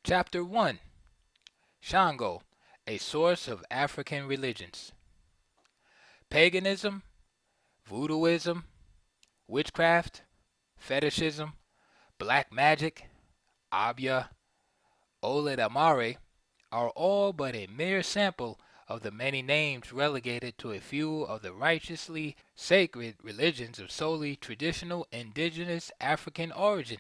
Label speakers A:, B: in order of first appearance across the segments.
A: Chapter 1. Shango, a source of African religions. Paganism, voodooism, witchcraft, fetishism, black magic, abya, oledamare are all but a mere sample of the many names relegated to a few of the righteously sacred religions of solely traditional indigenous African origin,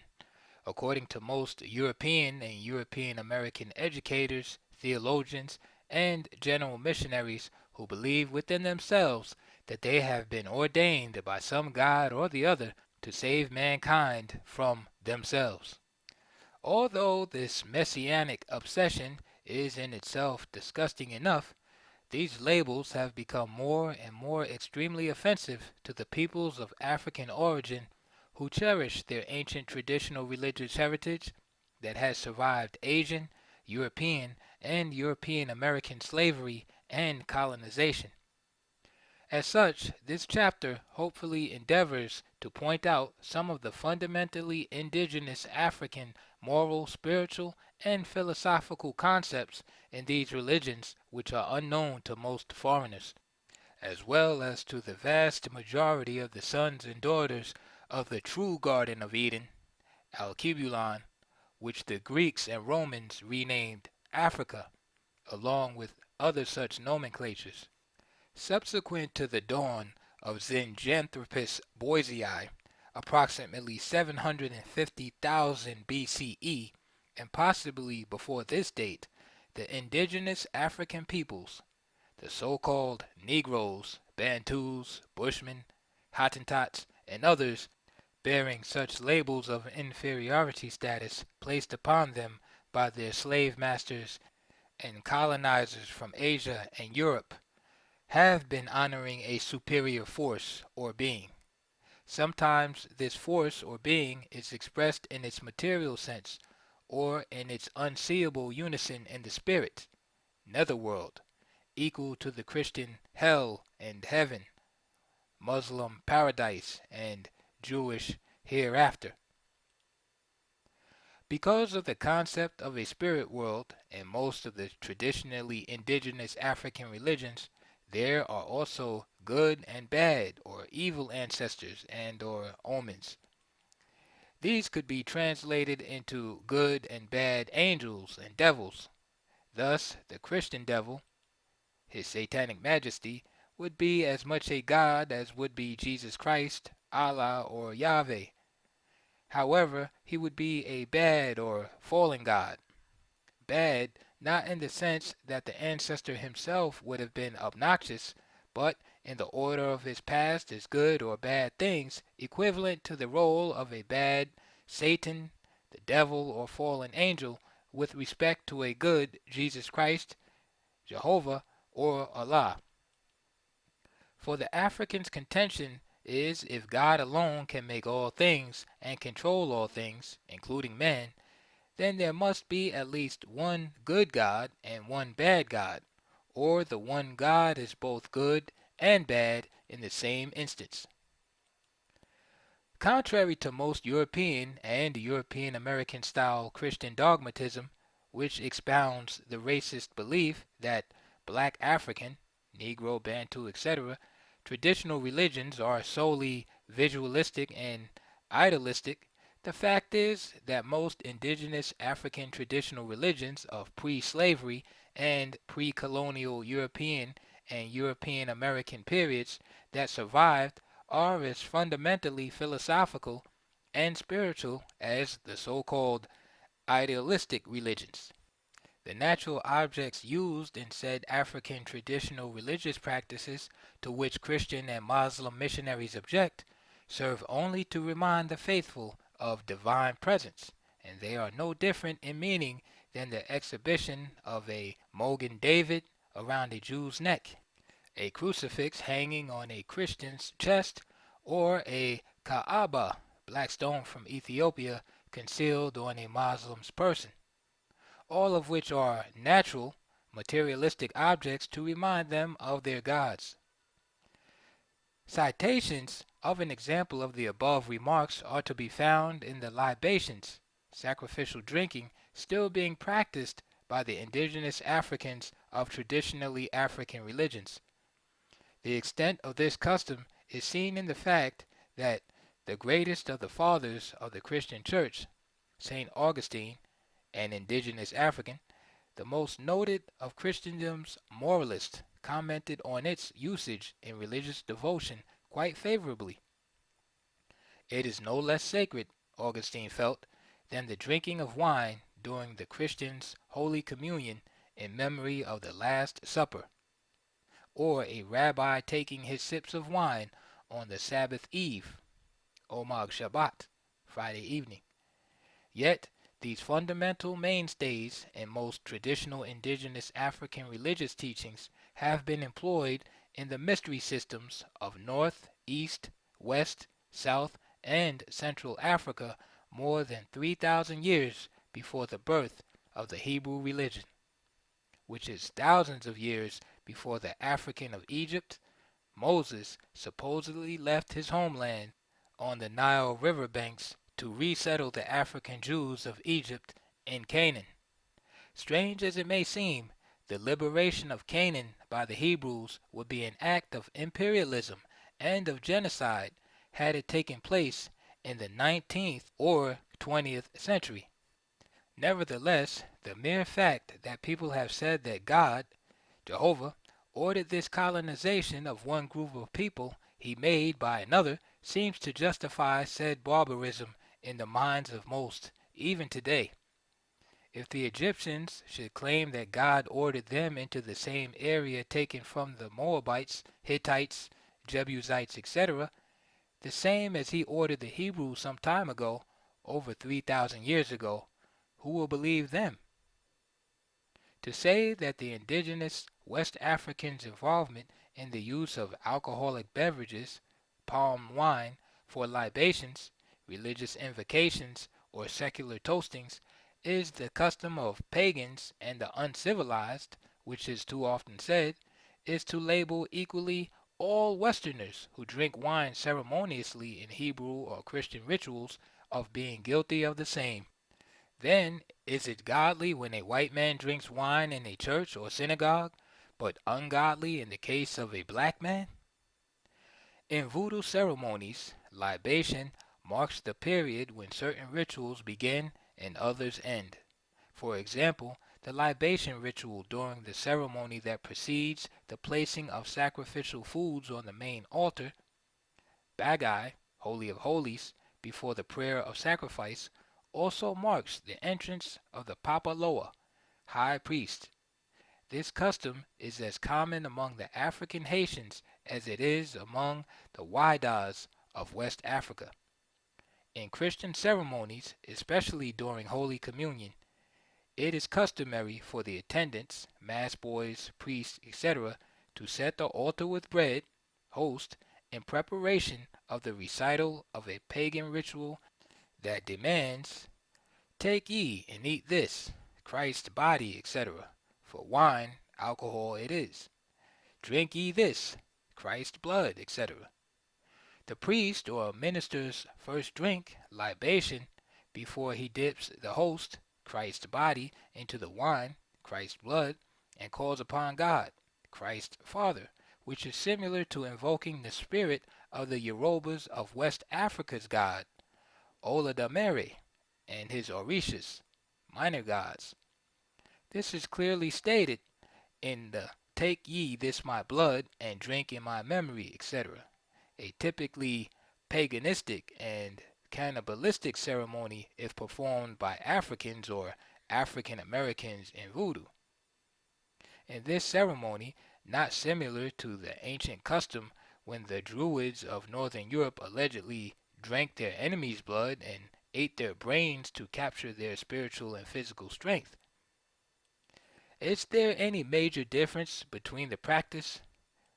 A: according to most European and European American educators, theologians, and general missionaries who believe within themselves that they have been ordained by some god or the other to save mankind from themselves. Although this messianic obsession is in itself disgusting enough, these labels have become more and more extremely offensive to the peoples of African origin who cherish their ancient traditional religious heritage that has survived Asian, European, and European American slavery and colonization. As such, this chapter hopefully endeavors to point out some of the fundamentally indigenous African moral, spiritual, and philosophical concepts in these religions which are unknown to most foreigners, as well as to the vast majority of the sons and daughters of the true Garden of Eden, Alkebulan, which the Greeks and Romans renamed Africa, along with other such nomenclatures. Subsequent to the dawn of Zinjanthropus boisei, approximately 750,000 BCE, and possibly before this date, the indigenous African peoples, the so-called Negroes, Bantus, Bushmen, Hottentots, and others bearing such labels of inferiority status placed upon them by their slave masters and colonizers from Asia and Europe, have been honoring a superior force or being. Sometimes this force or being is expressed in its material sense or in its unseeable unison in the spirit, netherworld, equal to the Christian hell and heaven, Muslim paradise, and Jewish hereafter. Because of the concept of a spirit world in most of the traditionally indigenous African religions, there are also good and bad or evil ancestors and or omens. These could be translated into good and bad angels and devils. Thus, the Christian devil, his satanic majesty, would be as much a god as would be Jesus Christ, Allah, or Yahweh. However, he would be a bad or fallen god. Bad not in the sense that the ancestor himself would have been obnoxious, but in the order of his past as good or bad things, equivalent to the role of a bad Satan, the devil, or fallen angel with respect to a good Jesus Christ, Jehovah, or Allah. For the African's contention is if God alone can make all things and control all things, including man, then there must be at least one good God and one bad God, or the one God is both good and bad in the same instance. Contrary to most European and European American style Christian dogmatism, which expounds the racist belief that black African, Negro, Bantu, etc., traditional religions are solely visualistic and idealistic, the fact is that most indigenous African traditional religions of pre-slavery and pre-colonial European and European American periods that survived are as fundamentally philosophical and spiritual as the so-called idealistic religions. The natural objects used in said African traditional religious practices to which Christian and Muslim missionaries object serve only to remind the faithful of divine presence, and they are no different in meaning than the exhibition of a Mogan David around a Jew's neck, a crucifix hanging on a Christian's chest, or a Kaaba, black stone from Ethiopia, concealed on a Muslim's person, all of which are natural, materialistic objects to remind them of their gods. Citations of an example of the above remarks are to be found in the Libations, sacrificial drinking, still being practiced by the indigenous Africans of traditionally African religions. The extent of this custom is seen in the fact that the greatest of the fathers of the Christian Church, St. Augustine, an indigenous African, the most noted of Christendom's moralists, commented on its usage in religious devotion quite favorably. It is no less sacred, Augustine felt, than the drinking of wine during the Christian's Holy Communion in memory of the Last Supper, or a rabbi taking his sips of wine on the Sabbath eve, Omag Shabbat, Friday evening. Yet, these fundamental mainstays in most traditional indigenous African religious teachings have been employed in the mystery systems of North, East, West, South, and Central Africa more than 3,000 years before the birth of the Hebrew religion, which is thousands of years before the African of Egypt, Moses, supposedly left his homeland on the Nile river banks to resettle the African Jews of Egypt in Canaan. Strange as it may seem, the liberation of Canaan by the Hebrews would be an act of imperialism and of genocide had it taken place in the 19th or 20th century. Nevertheless, the mere fact that people have said that God, Jehovah, ordered this colonization of one group of people he made by another seems to justify said barbarism in the minds of most, even today. If the Egyptians should claim that God ordered them into the same area taken from the Moabites, Hittites, Jebusites, etc., the same as he ordered the Hebrews some time ago, over 3,000 years ago, who will believe them? To say that the indigenous West Africans' involvement in the use of alcoholic beverages, palm wine, for libations, religious invocations, or secular toastings, is the custom of pagans and the uncivilized, which is too often said, is to label equally all Westerners who drink wine ceremoniously in Hebrew or Christian rituals of being guilty of the same. Then is it godly when a white man drinks wine in a church or synagogue, but ungodly in the case of a black man? In voodoo ceremonies, libation marks the period when certain rituals begin and others end. For example, the libation ritual during the ceremony that precedes the placing of sacrificial foods on the main altar, Bagai, Holy of Holies, before the prayer of sacrifice, also marks the entrance of the Papa Loa, high priest. This custom is as common among the African Haitians as it is among the Waidas of West Africa. In Christian ceremonies, especially during Holy Communion, it is customary for the attendants, mass boys, priests, etc., to set the altar with bread, host, in preparation of the recital of a pagan ritual that demands, "Take ye and eat this, Christ's body, etc. For wine, alcohol it is. Drink ye this, Christ's blood, etc." The priest or minister's first drink, libation, before he dips the host, Christ's body, into the wine, Christ's blood, and calls upon God, Christ's Father, which is similar to invoking the spirit of the Yorubas of West Africa's God, Oladamere, and his Orishas, minor gods. This is clearly stated in the "Take ye this my blood, and drink in my memory," etc., a typically paganistic and cannibalistic ceremony if performed by Africans or African Americans in Voodoo. In this ceremony, not similar to the ancient custom when the Druids of Northern Europe allegedly drank their enemies' blood and ate their brains to capture their spiritual and physical strength. Is there any major difference between the practice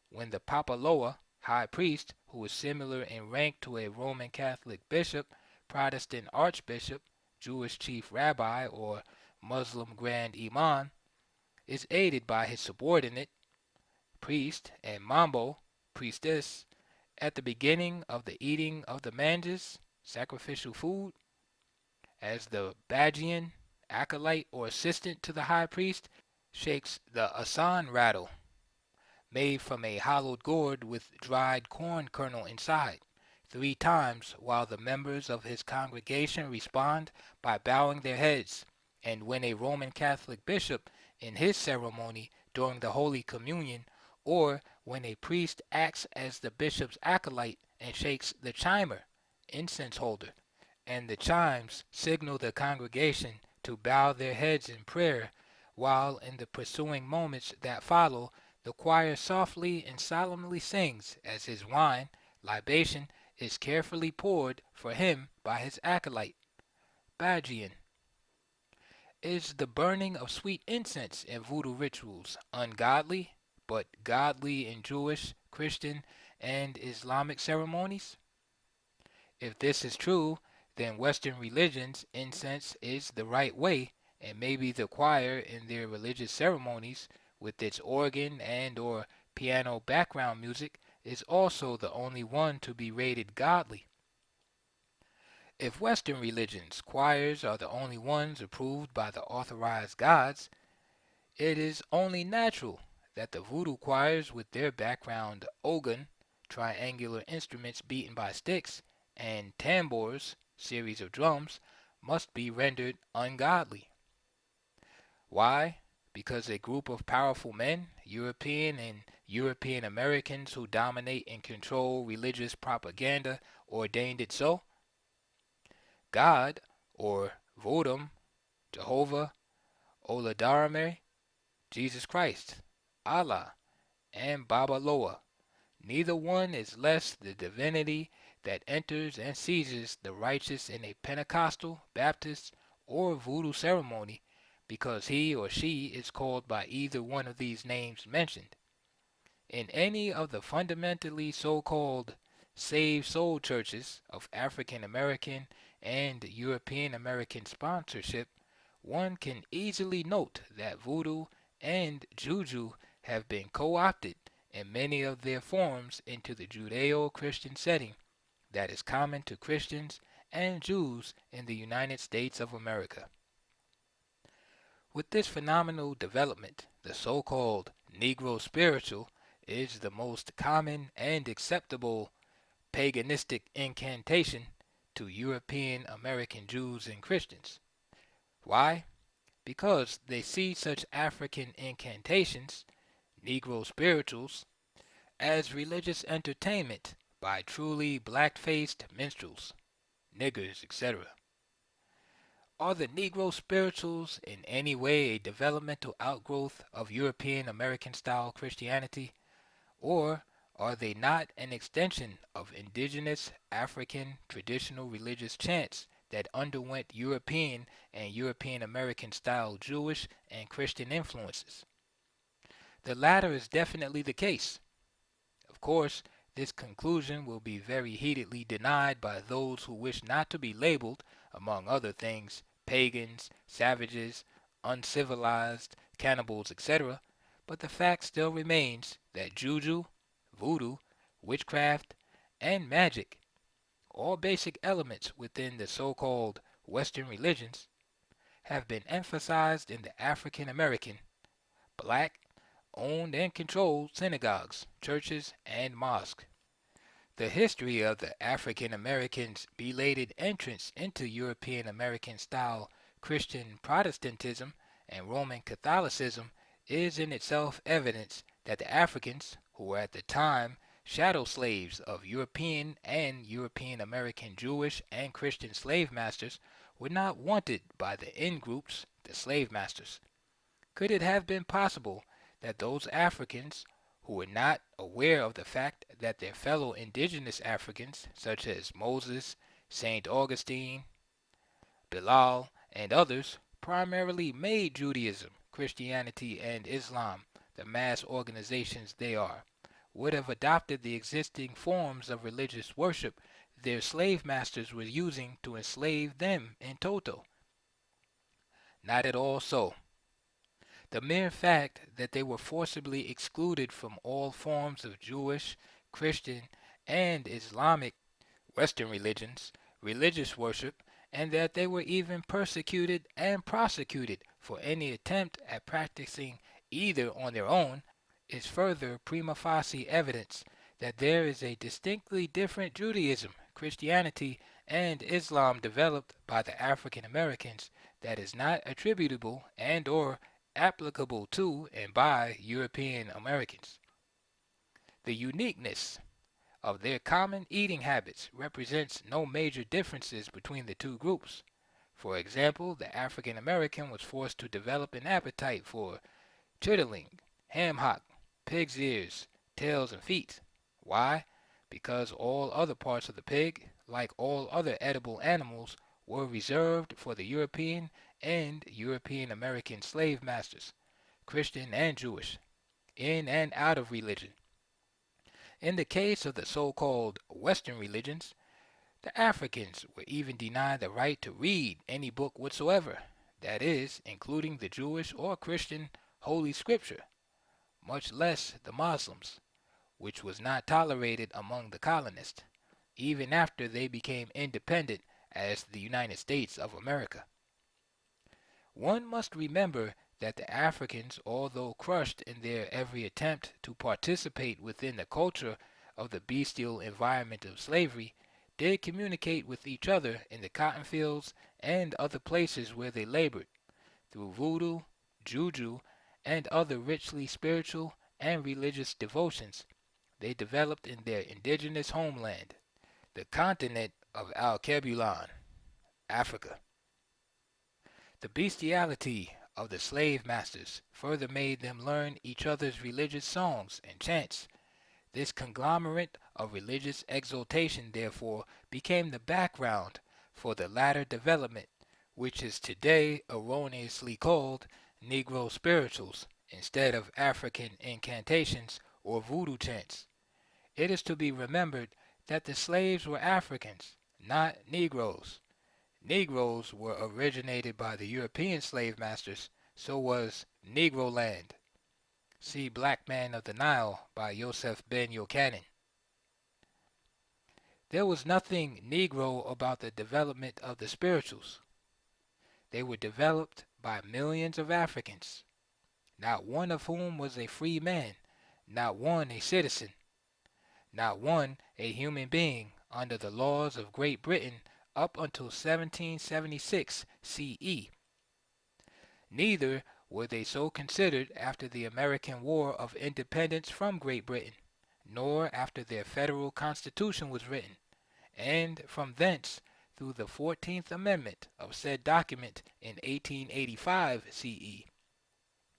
A: when the Papaloa, high priest, who is similar in rank to a Roman Catholic bishop, Protestant archbishop, Jewish chief rabbi, or Muslim grand imam, is aided by his subordinate, priest, and mambo, priestess, at the beginning of the eating of the manjas, sacrificial food, as the Bajian, acolyte or assistant to the high priest, shakes the asan rattle, made from a hollowed gourd with dried corn kernel inside, 3 times, while the members of his congregation respond by bowing their heads. And when a Roman Catholic bishop, in his ceremony during the Holy Communion, or when a priest acts as the bishop's acolyte and shakes the chimer, incense holder, and the chimes signal the congregation to bow their heads in prayer, while in the pursuing moments that follow, the choir softly and solemnly sings as his wine, libation, is carefully poured for him by his acolyte. Bajian. Is the burning of sweet incense in voodoo rituals ungodly, but godly in Jewish, Christian, and Islamic ceremonies? If this is true, then Western religions, incense is the right way, and maybe the choir in their religious ceremonies, with its organ and or piano background music, is also the only one to be rated godly. If Western religions, choirs are the only ones approved by the authorized gods, it is only natural that the voodoo choirs with their background ogun, triangular instruments beaten by sticks, and tambours, series of drums, must be rendered ungodly. Why? Because a group of powerful men, European and European Americans who dominate and control religious propaganda, ordained it so? God, or Vodum, Jehovah, Oladarame, Jesus Christ, Allah, and Babaloa, neither one is less the divinity that enters and seizes the righteous in a Pentecostal, Baptist, or Voodoo ceremony because he or she is called by either one of these names mentioned. In any of the fundamentally so-called saved soul churches of African American and European American sponsorship, one can easily note that voodoo and juju have been co-opted in many of their forms into the Judeo-Christian setting that is common to Christians and Jews in the United States of America. With this phenomenal development, the so-called Negro spiritual is the most common and acceptable paganistic incantation to European American Jews and Christians. Why? Because they see such African incantations, Negro spirituals, as religious entertainment by truly black-faced minstrels, niggers, etc. Are the Negro spirituals in any way a developmental outgrowth of European American style Christianity, or are they not an extension of indigenous African traditional religious chants that underwent European and European American style Jewish and Christian influences? The latter is definitely the case. Of course, this conclusion will be very heatedly denied by those who wish not to be labeled, among other things, pagans, savages, uncivilized, cannibals, etc., but the fact still remains that juju, voodoo, witchcraft, and magic, all basic elements within the so-called Western religions, have been emphasized in the African American, black, owned and controlled synagogues, churches, and mosques. The history of the African Americans' belated entrance into European American style Christian Protestantism and Roman Catholicism is in itself evidence that the Africans, who were at the time shadow slaves of European and European American Jewish and Christian slave masters, were not wanted by the in-groups, the slave masters. Could it have been possible that those Africans who were not aware of the fact that their fellow indigenous Africans, such as Moses, St. Augustine, Bilal, and others, primarily made Judaism, Christianity, and Islam the mass organizations they are, would have adopted the existing forms of religious worship their slave masters were using to enslave them in toto? Not at all so. The mere fact that they were forcibly excluded from all forms of Jewish, Christian, and Islamic Western religions, religious worship, and that they were even persecuted and prosecuted for any attempt at practicing either on their own, is further prima facie evidence that there is a distinctly different Judaism, Christianity, and Islam developed by the African Americans that is not attributable and or applicable to and by European Americans. The uniqueness of their common eating habits represents no major differences between the two groups. For example, the African American was forced to develop an appetite for chitterling, ham hock, pig's ears, tails, and feet. Why? Because all other parts of the pig, like all other edible animals, were reserved for the European and European American slave masters, Christian and Jewish, in and out of religion. In the case of the so-called Western religions, the Africans were even denied the right to read any book whatsoever, that is, including the Jewish or Christian Holy Scripture, much less the Muslims, which was not tolerated among the colonists, even after they became independent as the United States of America. One must remember that the Africans, although crushed in their every attempt to participate within the culture of the bestial environment of slavery, did communicate with each other in the cotton fields and other places where they labored, through voodoo, juju, and other richly spiritual and religious devotions they developed in their indigenous homeland, the continent of Al-Kebulan, Africa. The bestiality of the slave masters further made them learn each other's religious songs and chants. This conglomerate of religious exaltation, therefore, became the background for the latter development, which is today erroneously called Negro spirituals instead of African incantations or voodoo chants. It is to be remembered that the slaves were Africans, not Negroes. Negroes were originated by the European slave masters, so was Negroland. See Black Man of the Nile by Yosef ben Jochannon. There was nothing Negro about the development of the spirituals. They were developed by millions of Africans, not one of whom was a free man, not one a citizen, not one a human being under the laws of Great Britain up until 1776 CE. Neither were they so considered after the American War of Independence from Great Britain, nor after their federal constitution was written, and from thence through the 14th Amendment of said document in 1885 CE,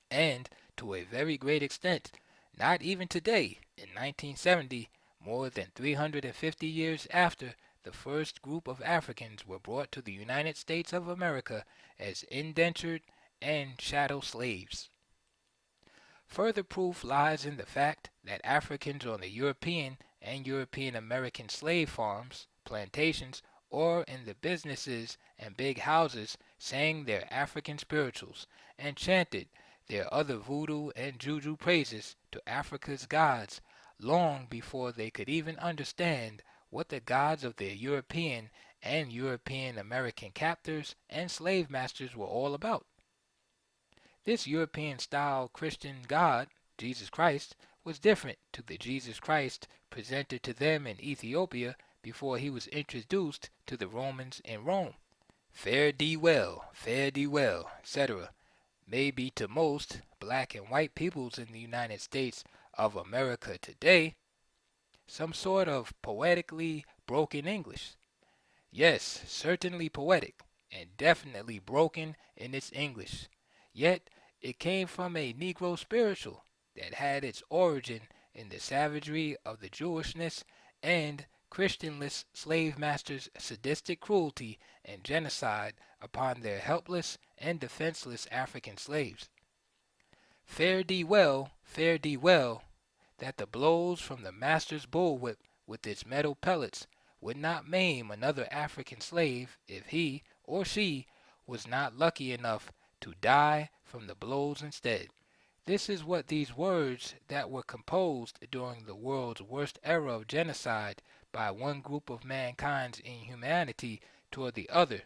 A: and to a very great extent, not even today, in 1970, more than 350 years after the first group of Africans were brought to the United States of America as indentured and chattel slaves. Further proof lies in the fact that Africans on the European and European American slave farms, plantations, or in the businesses and big houses sang their African spirituals and chanted their other voodoo and juju praises to Africa's gods long before they could even understand what the gods of their European and European American captors and slave masters were all about. This European-style Christian God, Jesus Christ, was different to the Jesus Christ presented to them in Ethiopia before he was introduced to the Romans in Rome. Fare thee well, etc., may be to most black and white peoples in the United States of America today some sort of poetically broken English. Yes, certainly poetic, and definitely broken in its English. Yet it came from a Negro spiritual that had its origin in the savagery of the Jewishness and Christianless slave masters' sadistic cruelty and genocide upon their helpless and defenseless African slaves. Fare thee well, that the blows from the master's bullwhip with its metal pellets would not maim another African slave if he or she was not lucky enough to die from the blows instead. This is what these words that were composed during the world's worst era of genocide by one group of mankind's inhumanity toward the other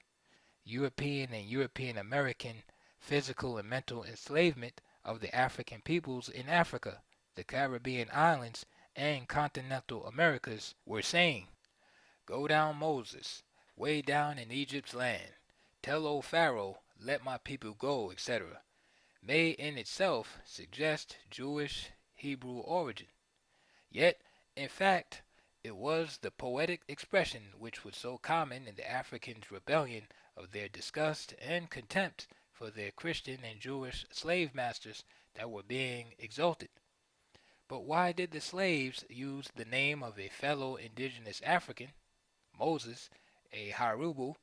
A: European and European American physical and mental enslavement of the African peoples in Africa, the Caribbean islands, and continental Americas were saying, "Go down, Moses, way down in Egypt's land. Tell old Pharaoh, let my people go," etc., may in itself suggest Jewish Hebrew origin. Yet, in fact, it was the poetic expression which was so common in the Africans' rebellion of their disgust and contempt for their Christian and Jewish slave masters that were being exalted. But why did the slaves use the name of a fellow indigenous African, Moses, a Harubu,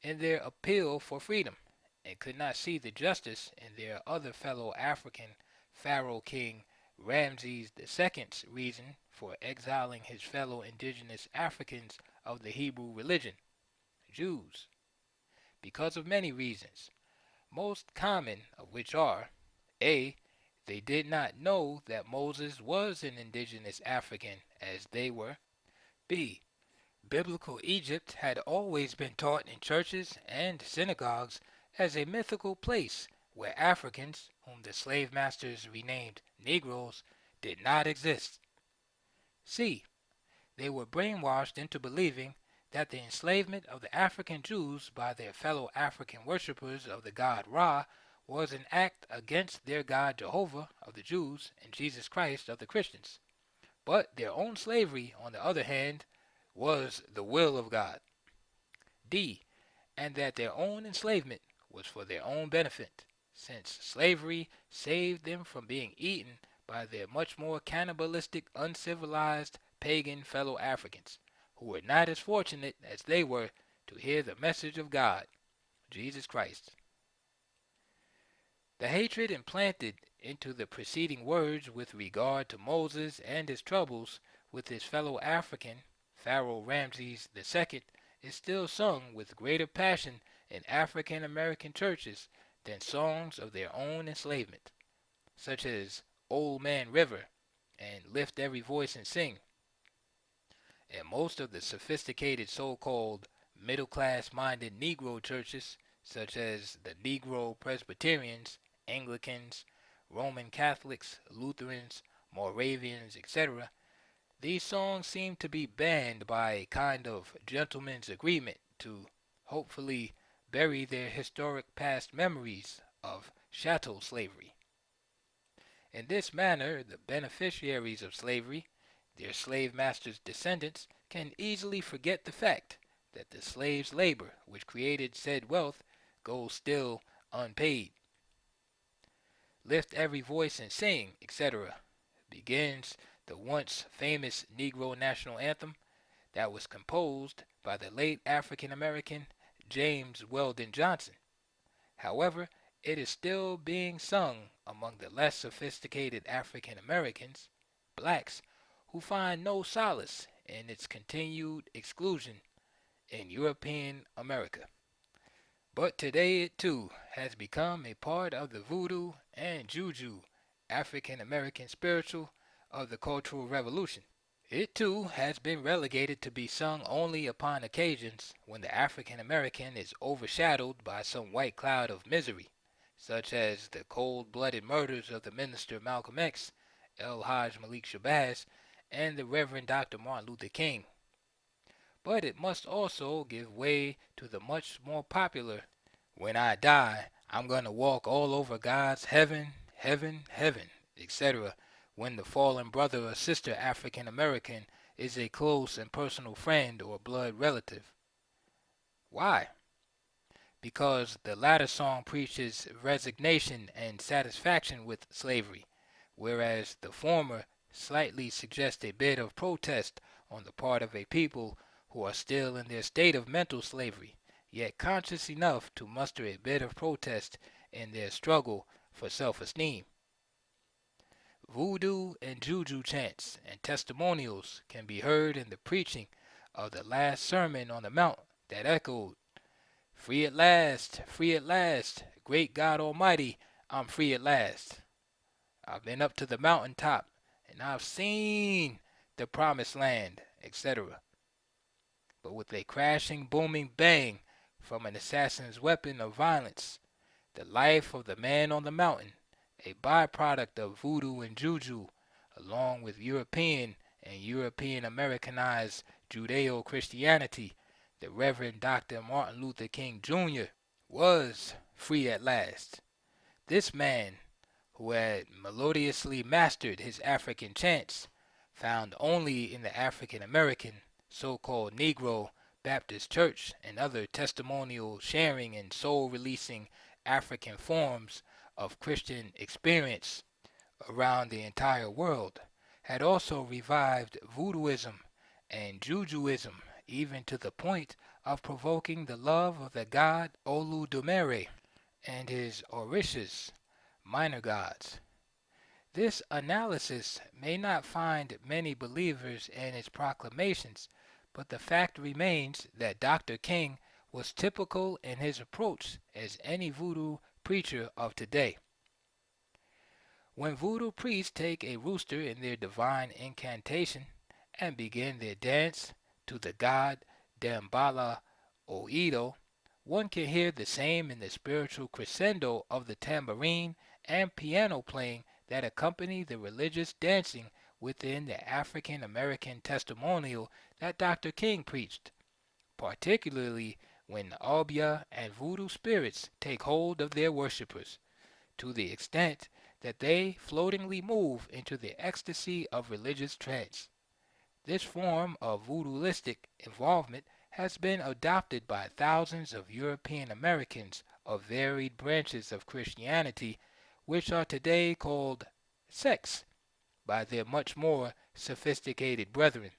A: in their appeal for freedom, and could not see the justice in their other fellow African Pharaoh King Ramses II's reason for exiling his fellow indigenous Africans of the Hebrew religion, Jews? Because of many reasons, most common of which are: A. They did not know that Moses was an indigenous African as they were. B. Biblical Egypt had always been taught in churches and synagogues as a mythical place where Africans, whom the slave masters renamed Negroes, did not exist. C. They were brainwashed into believing that the enslavement of the African Jews by their fellow African worshippers of the god Ra was an act against their God Jehovah of the Jews and Jesus Christ of the Christians. But their own slavery, on the other hand, was the will of God. D. And that their own enslavement was for their own benefit, since slavery saved them from being eaten by their much more cannibalistic, uncivilized, pagan fellow Africans, who were not as fortunate as they were to hear the message of God, Jesus Christ. The hatred implanted into the preceding words with regard to Moses and his troubles with his fellow African, Pharaoh Ramses II, is still sung with greater passion in African American churches than songs of their own enslavement, such as Old Man River and Lift Every Voice and Sing. And most of the sophisticated so-called middle-class minded Negro churches, such as the Negro Presbyterians, Anglicans, Roman Catholics, Lutherans, Moravians, etc., these songs seem to be banned by a kind of gentleman's agreement to hopefully bury their historic past memories of chattel slavery. In this manner, the beneficiaries of slavery, their slave masters' descendants, can easily forget the fact that the slave's labor which created said wealth goes still unpaid. Lift Every Voice and Sing, etc., begins the once famous Negro national anthem that was composed by the late African American James Weldon Johnson. However, it is still being sung among the less sophisticated African Americans, blacks, who find no solace in its continued exclusion in European America. But today it too has become a part of the voodoo and juju African American spiritual of the Cultural Revolution. It too has been relegated to be sung only upon occasions when the African American is overshadowed by some white cloud of misery, such as the cold-blooded murders of the minister Malcolm X, El Haj Malik Shabazz, and the Reverend Dr. Martin Luther King. But it must also give way to the much more popular "When I die, I'm gonna walk all over God's heaven, heaven, heaven," etc., when the fallen brother or sister African American is a close and personal friend or blood relative. Why? Because the latter song preaches resignation and satisfaction with slavery, whereas the former slightly suggests a bit of protest on the part of a people who are still in their state of mental slavery, yet conscious enough to muster a bit of protest in their struggle for self-esteem. Voodoo and juju chants and testimonials can be heard in the preaching of the last Sermon on the Mount that echoed, free at last, great God Almighty, I'm free at last. I've been up to the mountain top, and I've seen the promised land," etc. But with a crashing, booming bang from an assassin's weapon of violence, the life of the man on the mountain, a byproduct of voodoo and juju, along with European and European Americanized Judeo-Christianity, the Reverend Dr. Martin Luther King Jr. was free at last. This man, who had melodiously mastered his African chants, found only in the African American, so-called Negro Baptist Church and other testimonial sharing and soul releasing African forms of Christian experience around the entire world, had also revived voodooism and jujuism, even to the point of provoking the love of the god Oludumare and his Orishas, minor gods. This analysis may not find many believers in its proclamations, but the fact remains that Dr. King was typical in his approach as any voodoo preacher of today. When voodoo priests take a rooster in their divine incantation and begin their dance to the god Dambala Oedo, one can hear the same in the spiritual crescendo of the tambourine and piano playing that accompany the religious dancing within the African American testimonial that Dr. King preached, particularly when Obeah and voodoo spirits take hold of their worshippers, to the extent that they floatingly move into the ecstasy of religious trance. This form of voodooistic involvement has been adopted by thousands of European Americans of varied branches of Christianity, which are today called sects by their much more sophisticated brethren,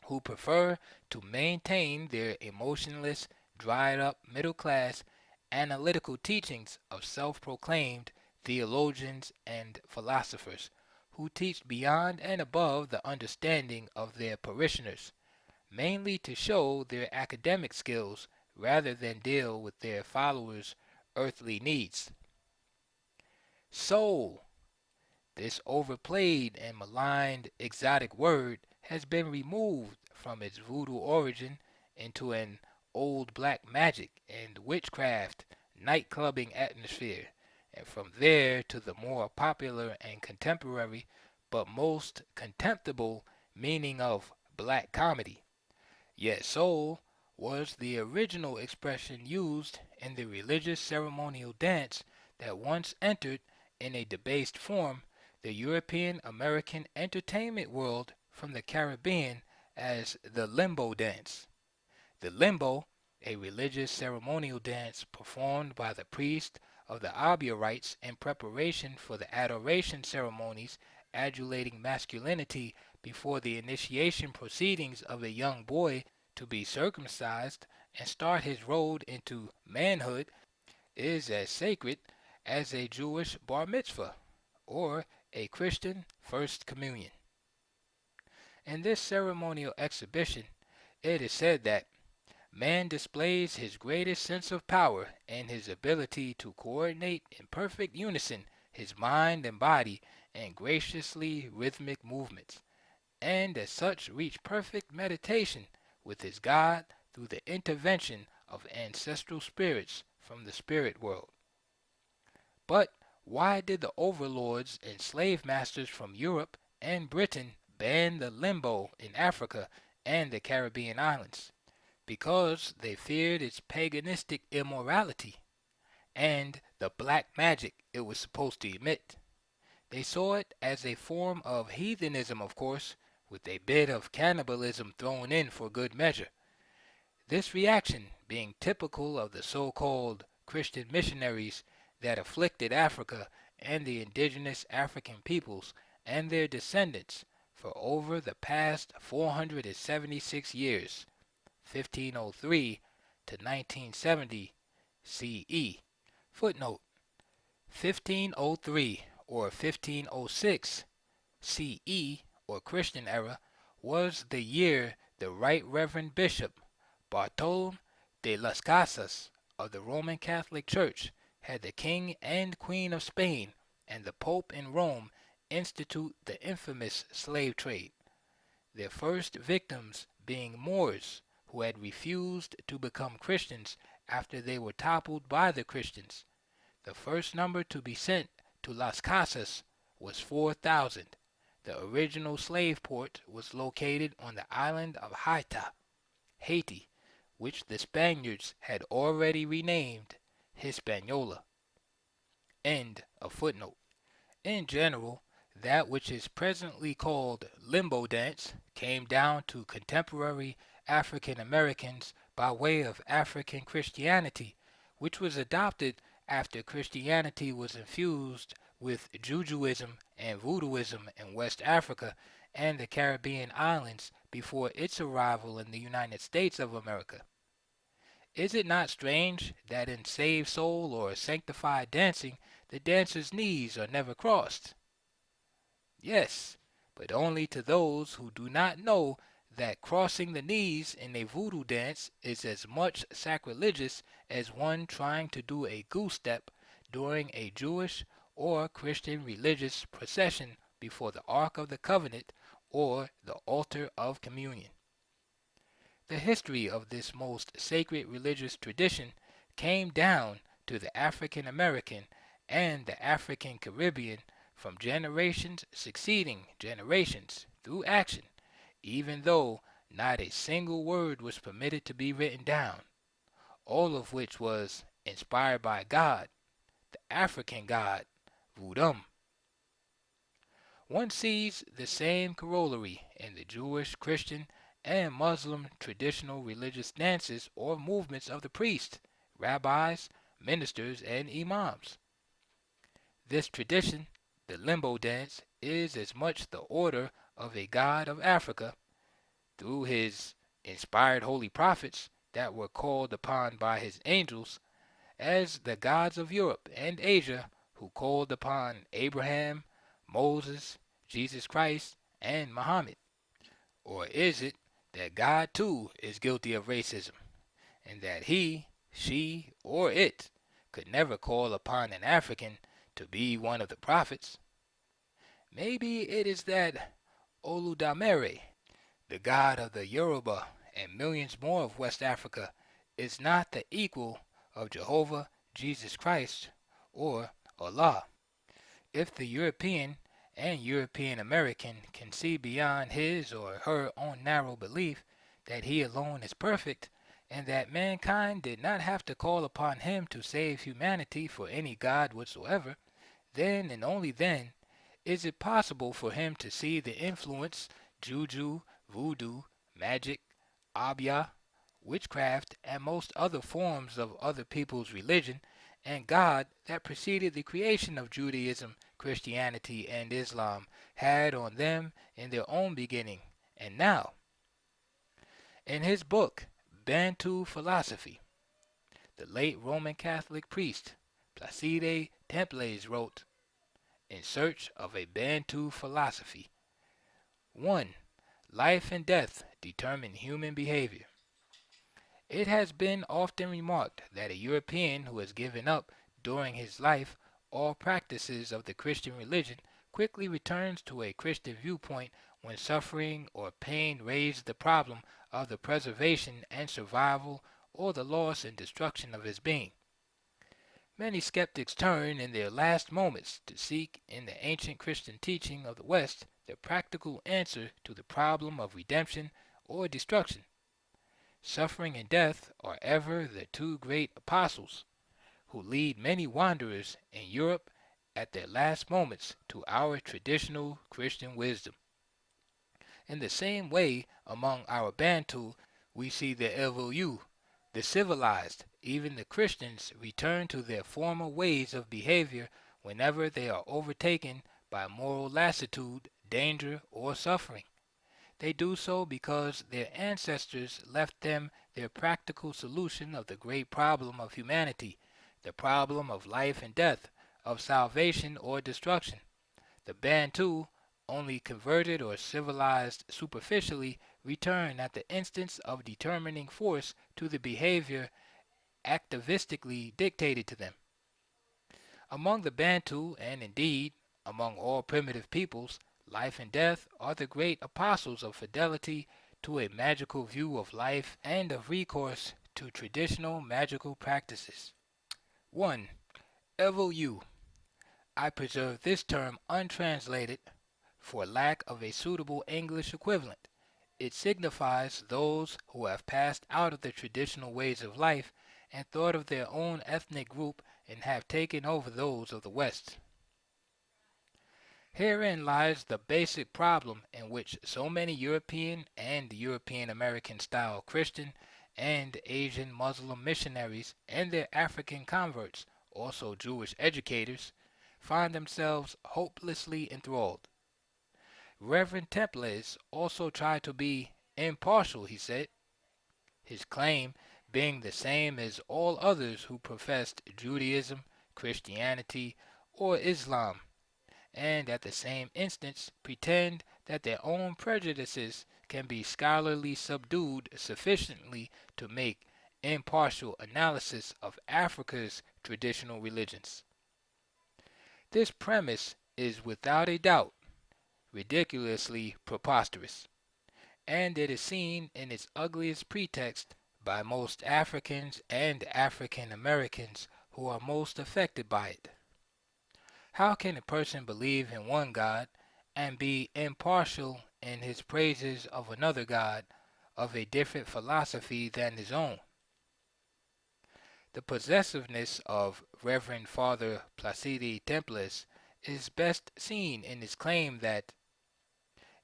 A: who prefer to maintain their emotionless, dried-up middle-class analytical teachings of self-proclaimed theologians and philosophers, who teach beyond and above the understanding of their parishioners, mainly to show their academic skills rather than deal with their followers' earthly needs. Soul, this overplayed and maligned exotic word, has been removed from its voodoo origin into an old black magic and witchcraft night-clubbing atmosphere, and from there to the more popular and contemporary but most contemptible meaning of black comedy. Yet soul was the original expression used in the religious ceremonial dance that once entered in a debased form the European American entertainment world from the Caribbean as the Limbo dance. The Limbo, a religious ceremonial dance performed by the priest of the Obeah rites in preparation for the adoration ceremonies adulating masculinity before the initiation proceedings of a young boy to be circumcised and start his road into manhood, is as sacred as a Jewish bar mitzvah or a Christian first communion. In this ceremonial exhibition, it is said that man displays his greatest sense of power in his ability to coordinate in perfect unison his mind and body in graciously rhythmic movements, and as such reach perfect meditation with his God through the intervention of ancestral spirits from the spirit world. But why did the overlords and slave masters from Europe and Britain ban the Limbo in Africa and the Caribbean islands? Because they feared its paganistic immorality and the black magic it was supposed to emit. They saw it as a form of heathenism, of course, with a bit of cannibalism thrown in for good measure. This reaction being typical of the so-called Christian missionaries that afflicted Africa and the indigenous African peoples and their descendants for over the past 476 years, 1503 to 1970 CE. Footnote: 1503 or 1506 CE or Christian era was the year the Right Reverend Bishop Bartolome de las Casas of the Roman Catholic Church had the King and Queen of Spain and the Pope in Rome institute the infamous slave trade, their first victims being Moors who had refused to become Christians after they were toppled by the Christians. The first number to be sent to Las Casas was 4,000. The original slave port was located on the island of Haiti, which the Spaniards had already renamed Hispaniola. End of footnote. In general, that which is presently called Limbo dance came down to contemporary African Americans by way of African Christianity, which was adopted after Christianity was infused with Jujuism and Voodooism in West Africa and the Caribbean islands before its arrival in the United States of America. Is it not strange that in saved soul or sanctified dancing the dancer's knees are never crossed? Yes, but only to those who do not know that crossing the knees in a voodoo dance is as much sacrilegious as one trying to do a goose step during a Jewish or Christian religious procession before the Ark of the Covenant or the altar of communion. The history of this most sacred religious tradition came down to the African American and the African Caribbean from generations succeeding generations through action, even though not a single word was permitted to be written down, all of which was inspired by God, the African god, Voodoo. One sees the same corollary in the Jewish, Christian, and Muslim traditional religious dances or movements of the priests, rabbis, ministers, and imams. This tradition, the Limbo dance, is as much the order of a god of Africa, through his inspired holy prophets that were called upon by his angels, as the gods of Europe and Asia who called upon Abraham, Moses, Jesus Christ, and Muhammad? Or is it that God too is guilty of racism, and that he, she, or it could never call upon an African to be one of the prophets? Maybe it is that Oludamere, the god of the Yoruba and millions more of West Africa, is not the equal of Jehovah, Jesus Christ, or Allah. If the European and European American can see beyond his or her own narrow belief that he alone is perfect, and that mankind did not have to call upon him to save humanity for any god whatsoever, then and only then is it possible for him to see the influence juju, voodoo, magic, abya, witchcraft, and most other forms of other people's religion and God that preceded the creation of Judaism, Christianity, and Islam had on them in their own beginning and now. In his book, Bantu Philosophy, the late Roman Catholic priest Placide Temples wrote, "In search of a Bantu philosophy. 1. Life and death determine human behavior. It has been often remarked that a European who has given up during his life all practices of the Christian religion quickly returns to a Christian viewpoint when suffering or pain raise the problem of the preservation and survival or the loss and destruction of his being. Many skeptics turn in their last moments to seek in the ancient Christian teaching of the West the practical answer to the problem of redemption or destruction. Suffering and death are ever the two great apostles who lead many wanderers in Europe at their last moments to our traditional Christian wisdom. In the same way, among our Bantu, we see the Evoluyu, the civilized, even the Christians, return to their former ways of behavior whenever they are overtaken by moral lassitude, danger, or suffering. They do so because their ancestors left them their practical solution of the great problem of humanity, the problem of life and death, of salvation or destruction. The Bantu, only converted or civilized superficially, return at the instance of determining force to the behavior activistically dictated to them. Among the Bantu, and indeed among all primitive peoples, life and death are the great apostles of fidelity to a magical view of life and of recourse to traditional magical practices. 1. Evo-U. I preserve this term untranslated for lack of a suitable English equivalent. It signifies those who have passed out of the traditional ways of life and thought of their own ethnic group and have taken over those of the West. Herein lies the basic problem in which so many European and European American style Christian and Asian Muslim missionaries and their African converts, also Jewish educators, find themselves hopelessly enthralled. Reverend Temples also tried to be impartial, he said, his claim being the same as all others who professed Judaism, Christianity, or Islam, and at the same instance pretend that their own prejudices can be scholarly subdued sufficiently to make impartial analysis of Africa's traditional religions. This premise is without a doubt ridiculously preposterous, and it is seen in its ugliest pretext by most Africans and African Americans who are most affected by it. How can a person believe in one God and be impartial in his praises of another God of a different philosophy than his own? The possessiveness of Reverend Father Placide Temples is best seen in his claim that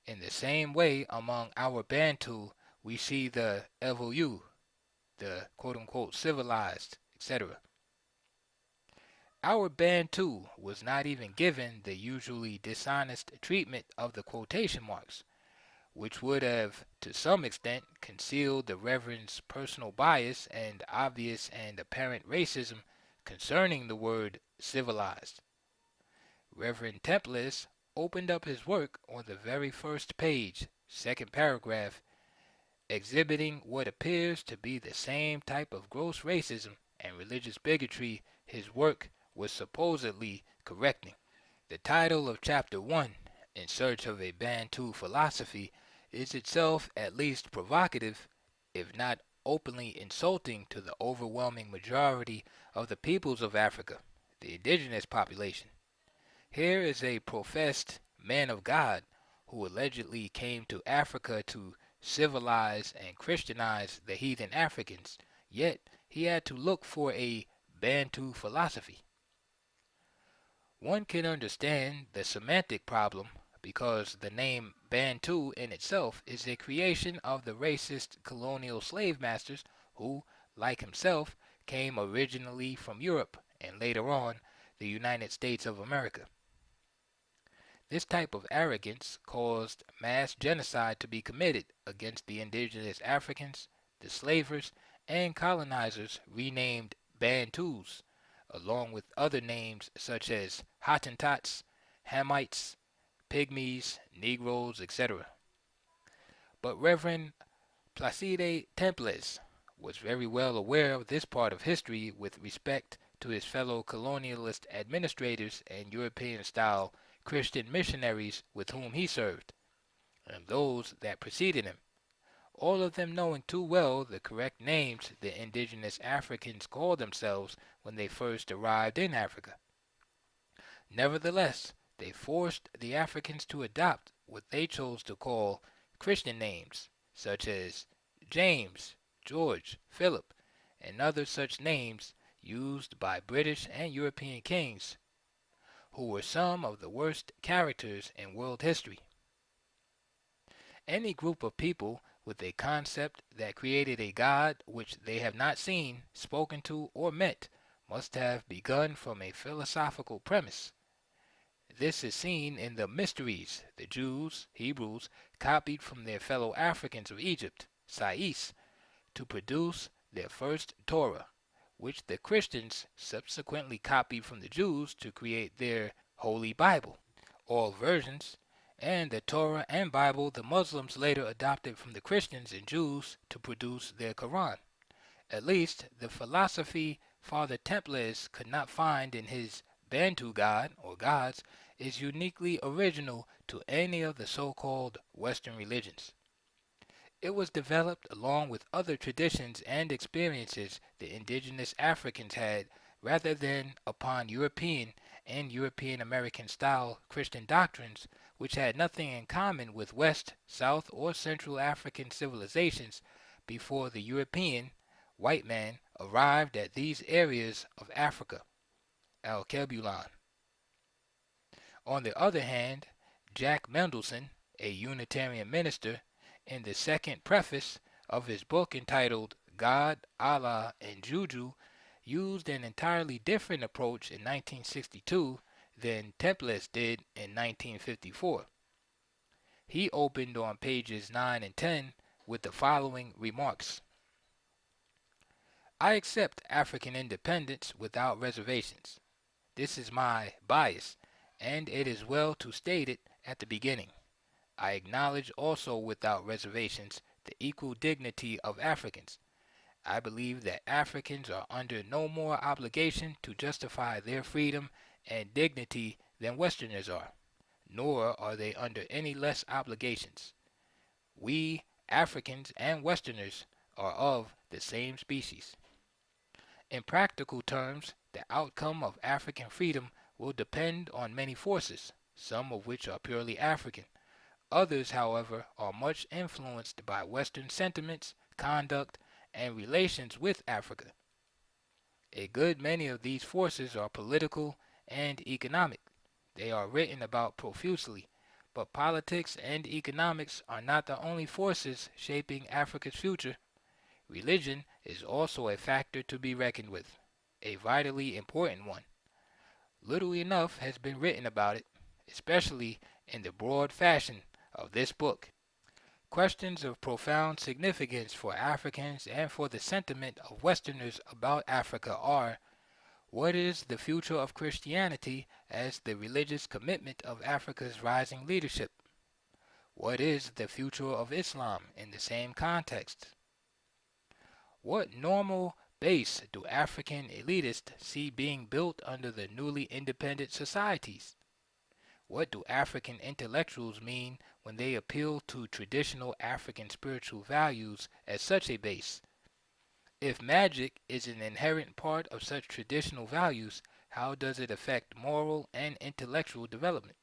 A: in the same way among our Bantu we see the Evo-U, the quote-unquote civilized, etc. Our Bantu was not even given the usually dishonest treatment of the quotation marks, which would have to some extent concealed the Reverend's personal bias and obvious and apparent racism concerning the word civilized. Reverend Temples opened up his work on the very first page, second paragraph, exhibiting what appears to be the same type of gross racism and religious bigotry his work was supposedly correcting. The title of Chapter 1, In Search of a Bantu Philosophy, is itself at least provocative, if not openly insulting to the overwhelming majority of the peoples of Africa, the indigenous population. Here is a professed man of God who allegedly came to Africa to civilize and Christianize the heathen Africans, yet he had to look for a Bantu philosophy. One can understand the semantic problem because the name Bantu in itself is a creation of the racist colonial slave masters who, like himself, came originally from Europe and later on the United States of America. This type of arrogance caused mass genocide to be committed against the indigenous Africans, the slavers, and colonizers renamed Bantus, along with other names such as Hottentots, Hamites, Pygmies, Negroes, etc. But Reverend Placide Temples was very well aware of this part of history with respect to his fellow colonialist administrators and European-style Christian missionaries with whom he served, and those that preceded him, all of them knowing too well the correct names the indigenous Africans called themselves when they first arrived in Africa. Nevertheless, they forced the Africans to adopt what they chose to call Christian names, such as James, George, Philip, and other such names used by British and European kings, who were some of the worst characters in world history. Any group of people with a concept that created a God which they have not seen, spoken to, or met must have begun from a philosophical premise. This is seen in the mysteries the Jews, Hebrews, copied from their fellow Africans of Egypt, Sais, to produce their first Torah, which the Christians subsequently copied from the Jews to create their Holy Bible, all versions, and the Torah and Bible the Muslims later adopted from the Christians and Jews to produce their Quran. At least the philosophy Father Temples could not find in his Bantu God or gods is uniquely original to any of the so-called Western religions. It was developed along with other traditions and experiences the indigenous Africans had rather than upon European and European American style Christian doctrines which had nothing in common with West, South, or Central African civilizations before the European white man arrived at these areas of Africa. Al-Kebulan. On the other hand, Jack Mendelson, a Unitarian minister, in the second preface of his book entitled God, Allah, and Juju, used an entirely different approach in 1962 than Templars did in 1954. He opened on pages 9 and 10 with the following remarks. I accept African independence without reservations. This is my bias, and it is well to state it at the beginning. I acknowledge also without reservations the equal dignity of Africans. I believe that Africans are under no more obligation to justify their freedom and dignity than Westerners are, nor are they under any less obligations. We, Africans and Westerners, are of the same species. In practical terms, the outcome of African freedom will depend on many forces, some of which are purely African. Others, however, are much influenced by Western sentiments, conduct, and relations with Africa. A good many of these forces are political and economic. They are written about profusely, but politics and economics are not the only forces shaping Africa's future. Religion is also a factor to be reckoned with, a vitally important one. Little enough has been written about it, especially in the broad fashion of this book. Questions of profound significance for Africans and for the sentiment of Westerners about Africa are: what is the future of Christianity as the religious commitment of Africa's rising leadership? What is the future of Islam in the same context? What normal base do African elitists see being built under the newly independent societies? What do African intellectuals mean when they appeal to traditional African spiritual values as such a base? If magic is an inherent part of such traditional values, how does it affect moral and intellectual development?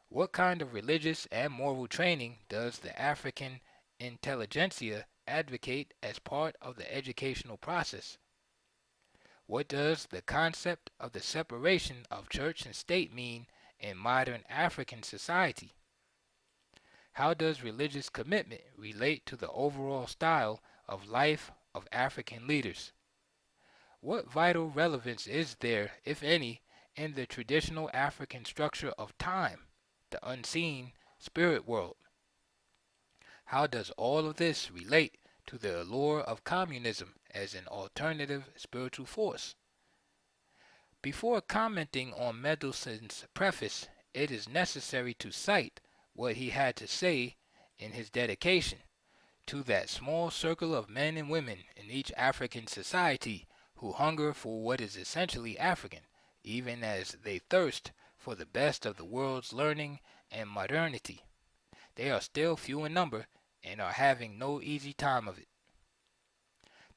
A: What kind of religious and moral training does the African intelligentsia advocate as part of the educational process? What does the concept of the separation of church and state mean in modern African society? How does religious commitment relate to the overall style of life of African leaders? What vital relevance is there, if any, in the traditional African structure of time, the unseen spirit world? How does all of this relate to the allure of communism as an alternative spiritual force? Before commenting on Mendelssohn's preface, it is necessary to cite what he had to say in his dedication to that small circle of men and women in each African society who hunger for what is essentially African, even as they thirst for the best of the world's learning and modernity. They are still few in number and are having no easy time of it.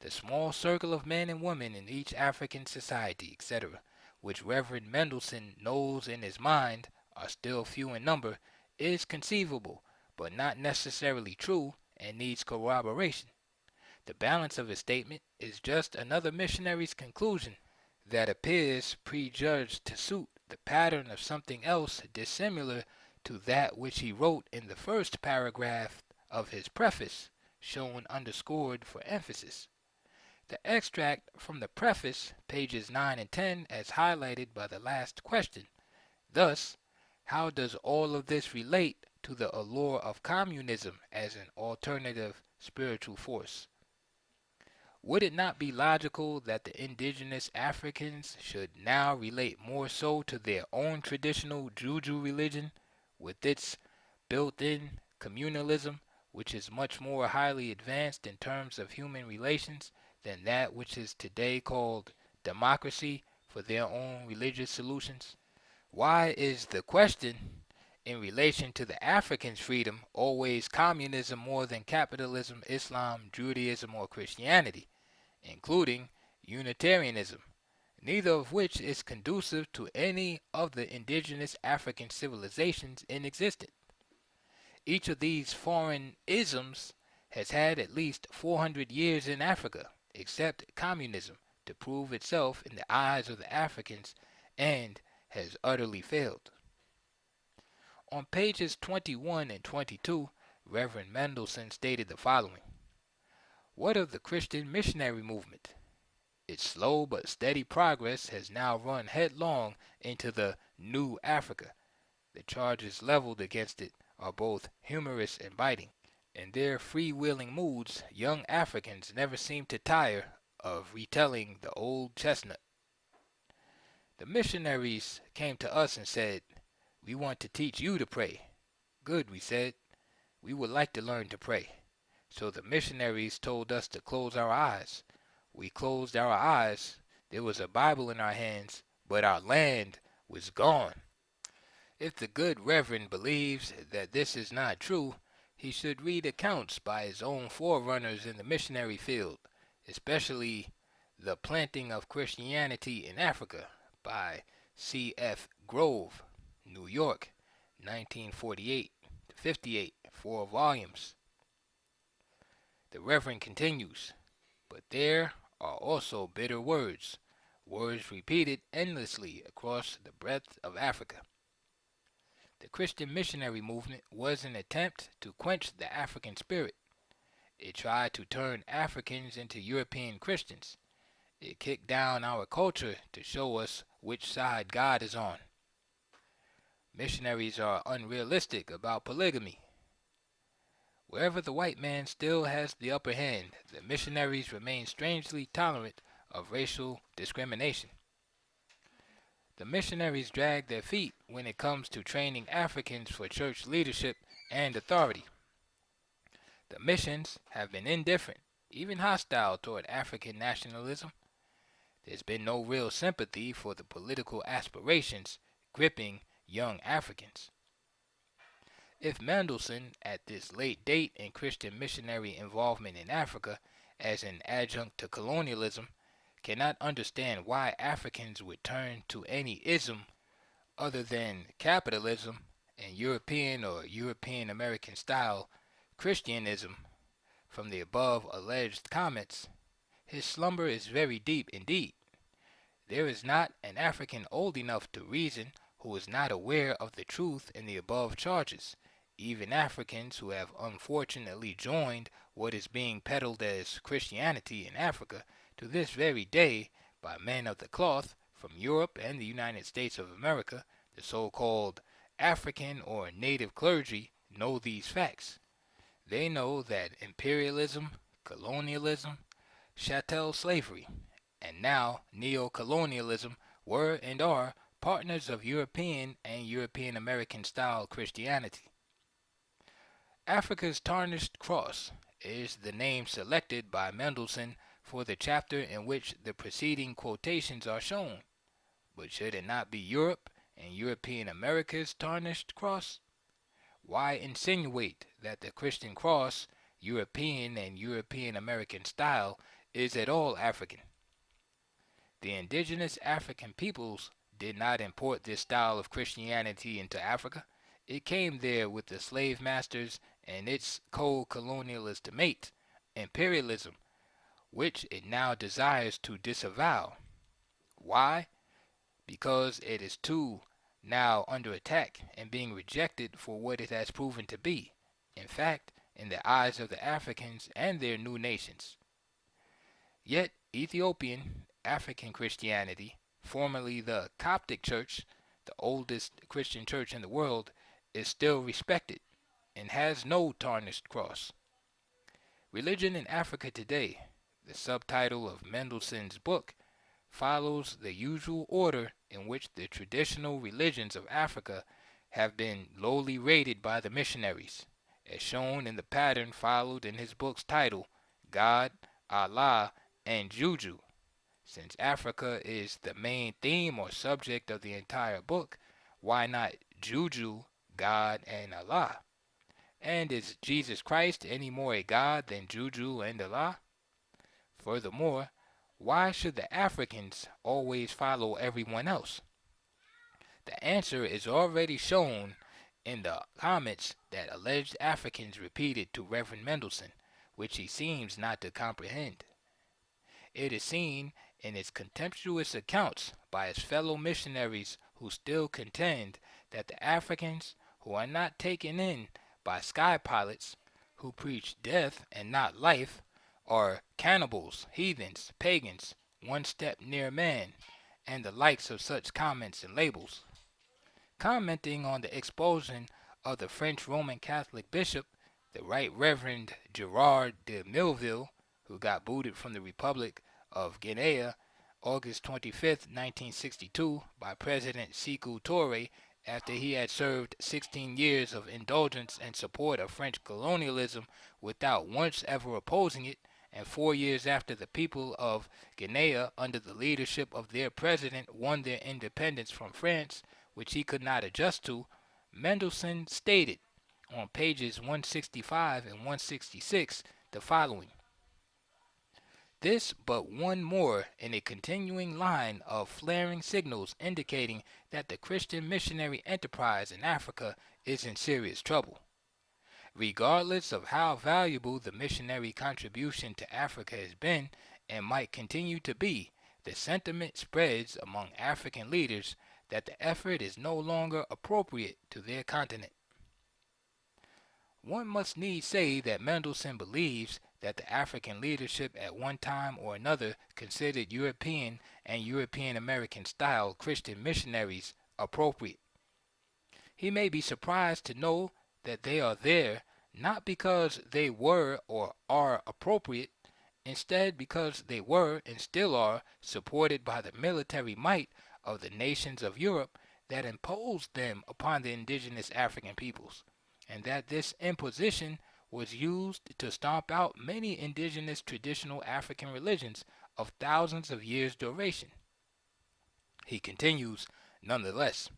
A: The small circle of men and women in each African society, etc., which Reverend Mendelssohn knows in his mind are still few in number, is conceivable, but not necessarily true, and needs corroboration. The balance of his statement is just another missionary's conclusion that appears prejudged to suit the pattern of something else dissimilar to that which he wrote in the first paragraph of his preface, shown underscored for emphasis. The extract from the preface, pages 9 and 10, as highlighted by the last question. Thus, how does all of this relate to the allure of communism as an alternative spiritual force? Would it not be logical that the indigenous Africans should now relate more so to their own traditional Juju religion, with its built-in communalism, which is much more highly advanced in terms of human relations than that which is today called democracy, for their own religious solutions? Why is the question In relation to the Africans' freedom, always communism more than capitalism, Islam, Judaism, or Christianity, including Unitarianism, neither of which is conducive to any of the indigenous African civilizations in existence. Each of these foreign isms has had at least 400 years in Africa, except communism, to prove itself in the eyes of the Africans, and has utterly failed. On pages 21 and 22, Reverend Mendelssohn stated the following: What of the Christian missionary movement? Its slow but steady progress has now run headlong into the New Africa. The charges leveled against it are both humorous and biting. In their freewheeling moods, young Africans never seem to tire of retelling the old chestnut. The missionaries came to us and said, "We want to teach you to pray." "Good," we said. "We would like to learn to pray." So the missionaries told us to close our eyes. We closed our eyes. There was a Bible in our hands, but our land was gone. If the good Reverend believes that this is not true, he should read accounts by his own forerunners in the missionary field, especially The Planting of Christianity in Africa by C.F. Grove, New York, 1948-58, 4 volumes. The Reverend continues, "But there are also bitter words, words repeated endlessly across the breadth of Africa. The Christian missionary movement was an attempt to quench the African spirit. It tried to turn Africans into European Christians. It kicked down our culture to show us which side God is on. Missionaries are unrealistic about polygamy. Wherever the white man still has the upper hand, the missionaries remain strangely tolerant of racial discrimination. The missionaries drag their feet when it comes to training Africans for church leadership and authority. The missions have been indifferent, even hostile toward African nationalism. There's been no real sympathy for the political aspirations gripping young Africans. If Mendelssohn, at this late date in Christian missionary involvement in Africa as an adjunct to colonialism, cannot understand why Africans would turn to any ism other than capitalism and European or European American style Christianism from the above alleged comments, his slumber is very deep indeed. There is not an African old enough to reason who is not aware of the truth in the above charges. Even Africans who have unfortunately joined what is being peddled as Christianity in Africa to this very day by men of the cloth from Europe and the United States of America, the so-called African or native clergy, know these facts. They know that imperialism, colonialism, chattel slavery, and now neocolonialism were and are partners of European and European American style Christianity. Africa's Tarnished Cross is the name selected by Mendelssohn for the chapter in which the preceding quotations are shown. But should it not be Europe and European America's Tarnished Cross? Why insinuate that the Christian cross, European and European American style, is at all African? The indigenous African peoples did not import this style of Christianity into Africa. It came there with the slave masters and its co-colonialist mate, imperialism, which it now desires to disavow. Why? Because it is too now under attack and being rejected for what it has proven to be, in fact, in the eyes of the Africans and their new nations. Yet Ethiopian African Christianity, formerly the Coptic Church, the oldest Christian church in the world, is still respected and has no tarnished cross. Religion in Africa Today, the subtitle of Mendelssohn's book, follows the usual order in which the traditional religions of Africa have been lowly rated by the missionaries, as shown in the pattern followed in his book's title, God, Allah, and Juju. Since Africa is the main theme or subject of the entire book, why not Juju, God, and Allah. And is Jesus Christ any more a God than Juju and Allah? Furthermore, why should the Africans always follow everyone else? The answer is already shown in the comments that alleged Africans repeated to Reverend Mendelssohn, which he seems not to comprehend. It is seen in its contemptuous accounts by his fellow missionaries who still contend that the Africans who are not taken in by sky pilots who preach death and not life are cannibals, heathens, pagans, one step near man, and the likes of such comments and labels. Commenting on the expulsion of the French Roman Catholic bishop, the Right Reverend Gerard de Milleville, who got booted from the Republic of Guinea August 25, 1962, by President Sékou Touré after he had served 16 years of indulgence and support of French colonialism without once ever opposing it, and 4 years after the people of Guinea, under the leadership of their president, won their independence from France, which he could not adjust to, Mendelssohn stated on pages 165 and 166 the following: this but one more in a continuing line of flaring signals indicating that the Christian missionary enterprise in Africa is in serious trouble. Regardless of how valuable the missionary contribution to Africa has been and might continue to be, the sentiment spreads among African leaders that the effort is no longer appropriate to their continent. One must needs say that Mendelssohn believes that the African leadership at one time or another considered European and European American style Christian missionaries appropriate. He may be surprised to know that they are there not because they were or are appropriate, instead because they were and still are supported by the military might of the nations of Europe that imposed them upon the indigenous African peoples, and that this imposition was used to stomp out many indigenous traditional African religions of thousands of years' duration. He continues, nonetheless,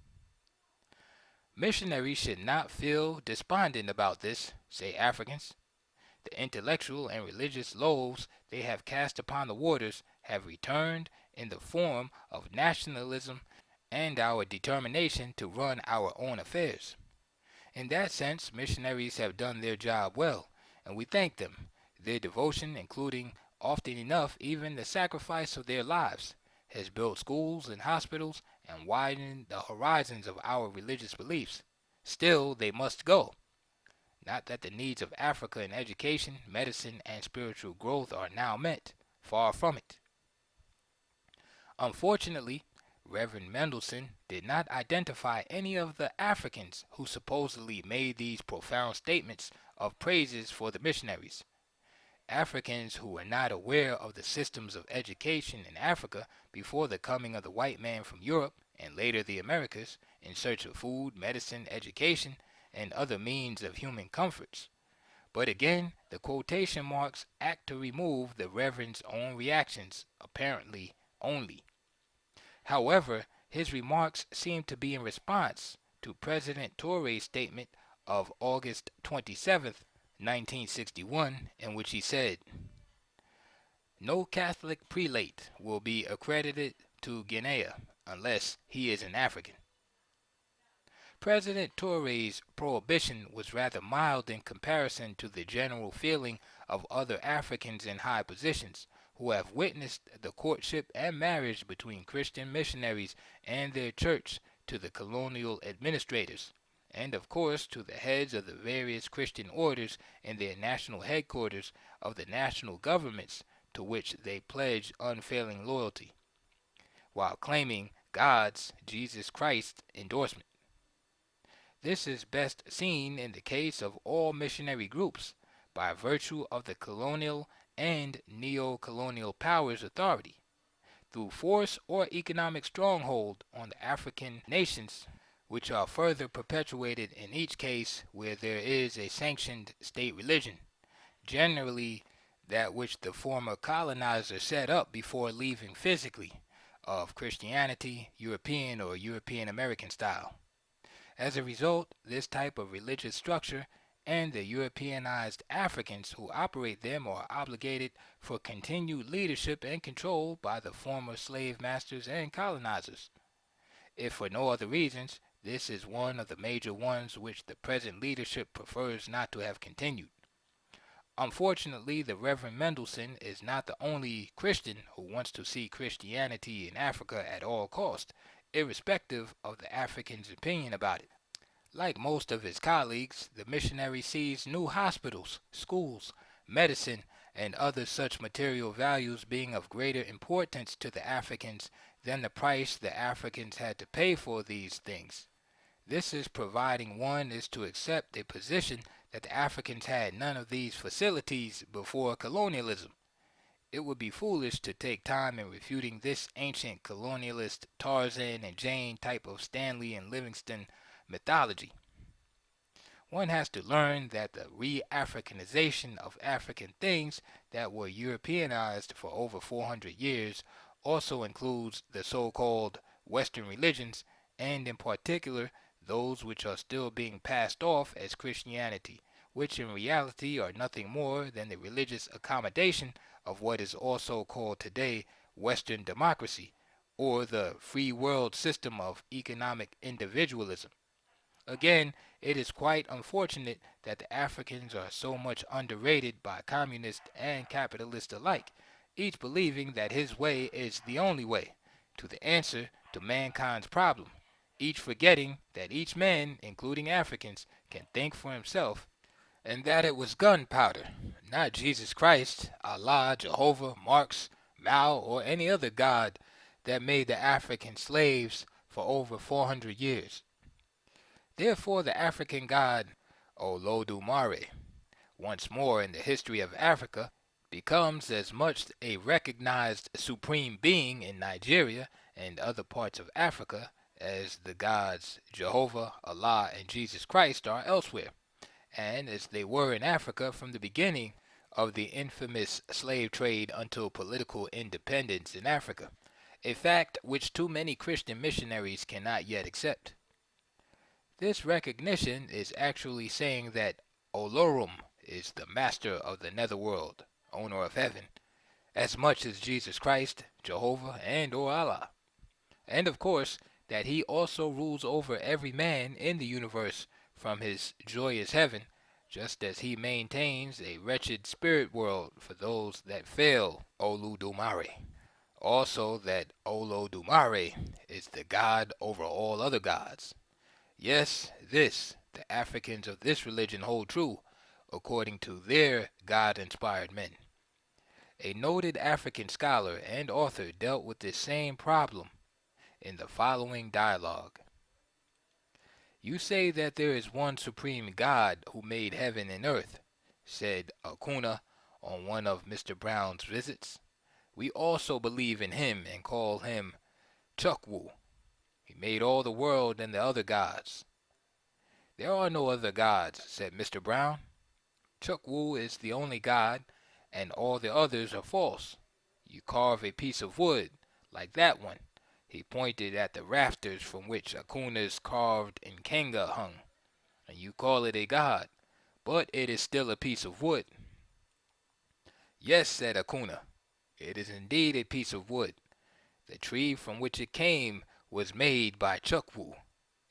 A: missionaries should not feel despondent about this, say Africans. The intellectual and religious loaves they have cast upon the waters have returned in the form of nationalism and our determination to run our own affairs. In that sense, missionaries have done their job well, and we thank them. Their devotion, including often enough even the sacrifice of their lives, has built schools and hospitals and widened the horizons of our religious beliefs. Still, they must go. Not that the needs of Africa in education, medicine, and spiritual growth are now met. Far from it. Unfortunately, Reverend Mendelssohn did not identify any of the Africans who supposedly made these profound statements of praises for the missionaries. Africans who were not aware of the systems of education in Africa before the coming of the white man from Europe and later the Americas in search of food, medicine, education, and other means of human comforts. But again, the quotation marks act to remove the Reverend's own reactions, apparently only. However, his remarks seem to be in response to President Touré's statement of August 27, 1961, in which he said, "No Catholic prelate will be accredited to Guinea unless he is an African." President Touré's prohibition was rather mild in comparison to the general feeling of other Africans in high positions who have witnessed the courtship and marriage between Christian missionaries and their church to the colonial administrators, and of course to the heads of the various Christian orders in their national headquarters of the national governments to which they pledge unfailing loyalty, while claiming God's, Jesus Christ, endorsement. This is best seen in the case of all missionary groups, by virtue of the colonial and neocolonial powers' authority, through force or economic stronghold on the African nations, which are further perpetuated in each case where there is a sanctioned state religion, generally that which the former colonizer set up before leaving physically, of Christianity, European or European American style. As a result, this type of religious structure and the Europeanized Africans who operate them are obligated for continued leadership and control by the former slave masters and colonizers. If for no other reasons, this is one of the major ones which the present leadership prefers not to have continued. Unfortunately, the Reverend Mendelssohn is not the only Christian who wants to see Christianity in Africa at all cost, irrespective of the African's opinion about it. Like most of his colleagues, the missionary sees new hospitals, schools, medicine, and other such material values being of greater importance to the Africans than the price the Africans had to pay for these things. This is providing one is to accept a position that the Africans had none of these facilities before colonialism. It would be foolish to take time in refuting this ancient colonialist Tarzan and Jane type of Stanley and Livingstone mythology. One has to learn that the re-Africanization of African things that were Europeanized for over 400 years also includes the so-called Western religions, and in particular those which are still being passed off as Christianity, which in reality are nothing more than the religious accommodation of what is also called today Western democracy, or the free world system of economic individualism. Again, it is quite unfortunate that the Africans are so much underrated by communists and capitalists alike, each believing that his way is the only way to the answer to mankind's problem, each forgetting that each man, including Africans, can think for himself, and that it was gunpowder, not Jesus Christ, Allah, Jehovah, Marx, Mao, or any other god that made the African slaves for over 400 years. Therefore, the African god Olodumare, once more in the history of Africa, becomes as much a recognized supreme being in Nigeria and other parts of Africa as the gods Jehovah, Allah, and Jesus Christ are elsewhere, and as they were in Africa from the beginning of the infamous slave trade until political independence in Africa, a fact which too many Christian missionaries cannot yet accept. This recognition is actually saying that Olorum is the master of the netherworld, owner of heaven, as much as Jesus Christ, Jehovah, and or Allah. And of course, that he also rules over every man in the universe from his joyous heaven, just as he maintains a wretched spirit world for those that fail Oludumare. Also that Olodumare is the God over all other gods. Yes, this the Africans of this religion hold true, according to their God-inspired men. A noted African scholar and author dealt with this same problem in the following dialogue. You say that there is one supreme God who made heaven and earth, said Acuna on one of Mr. Brown's visits. We also believe in him and call him Chukwu. He made all the world and the other gods. There are no other gods, said Mr. Brown. Chukwu is the only god, and all the others are false. You carve a piece of wood, like that one. He pointed at the rafters from which Acuna's carved Nkanga hung, and you call it a god, but it is still a piece of wood. Yes, said Acuna, it is indeed a piece of wood. The tree from which it came was made by Chukwu,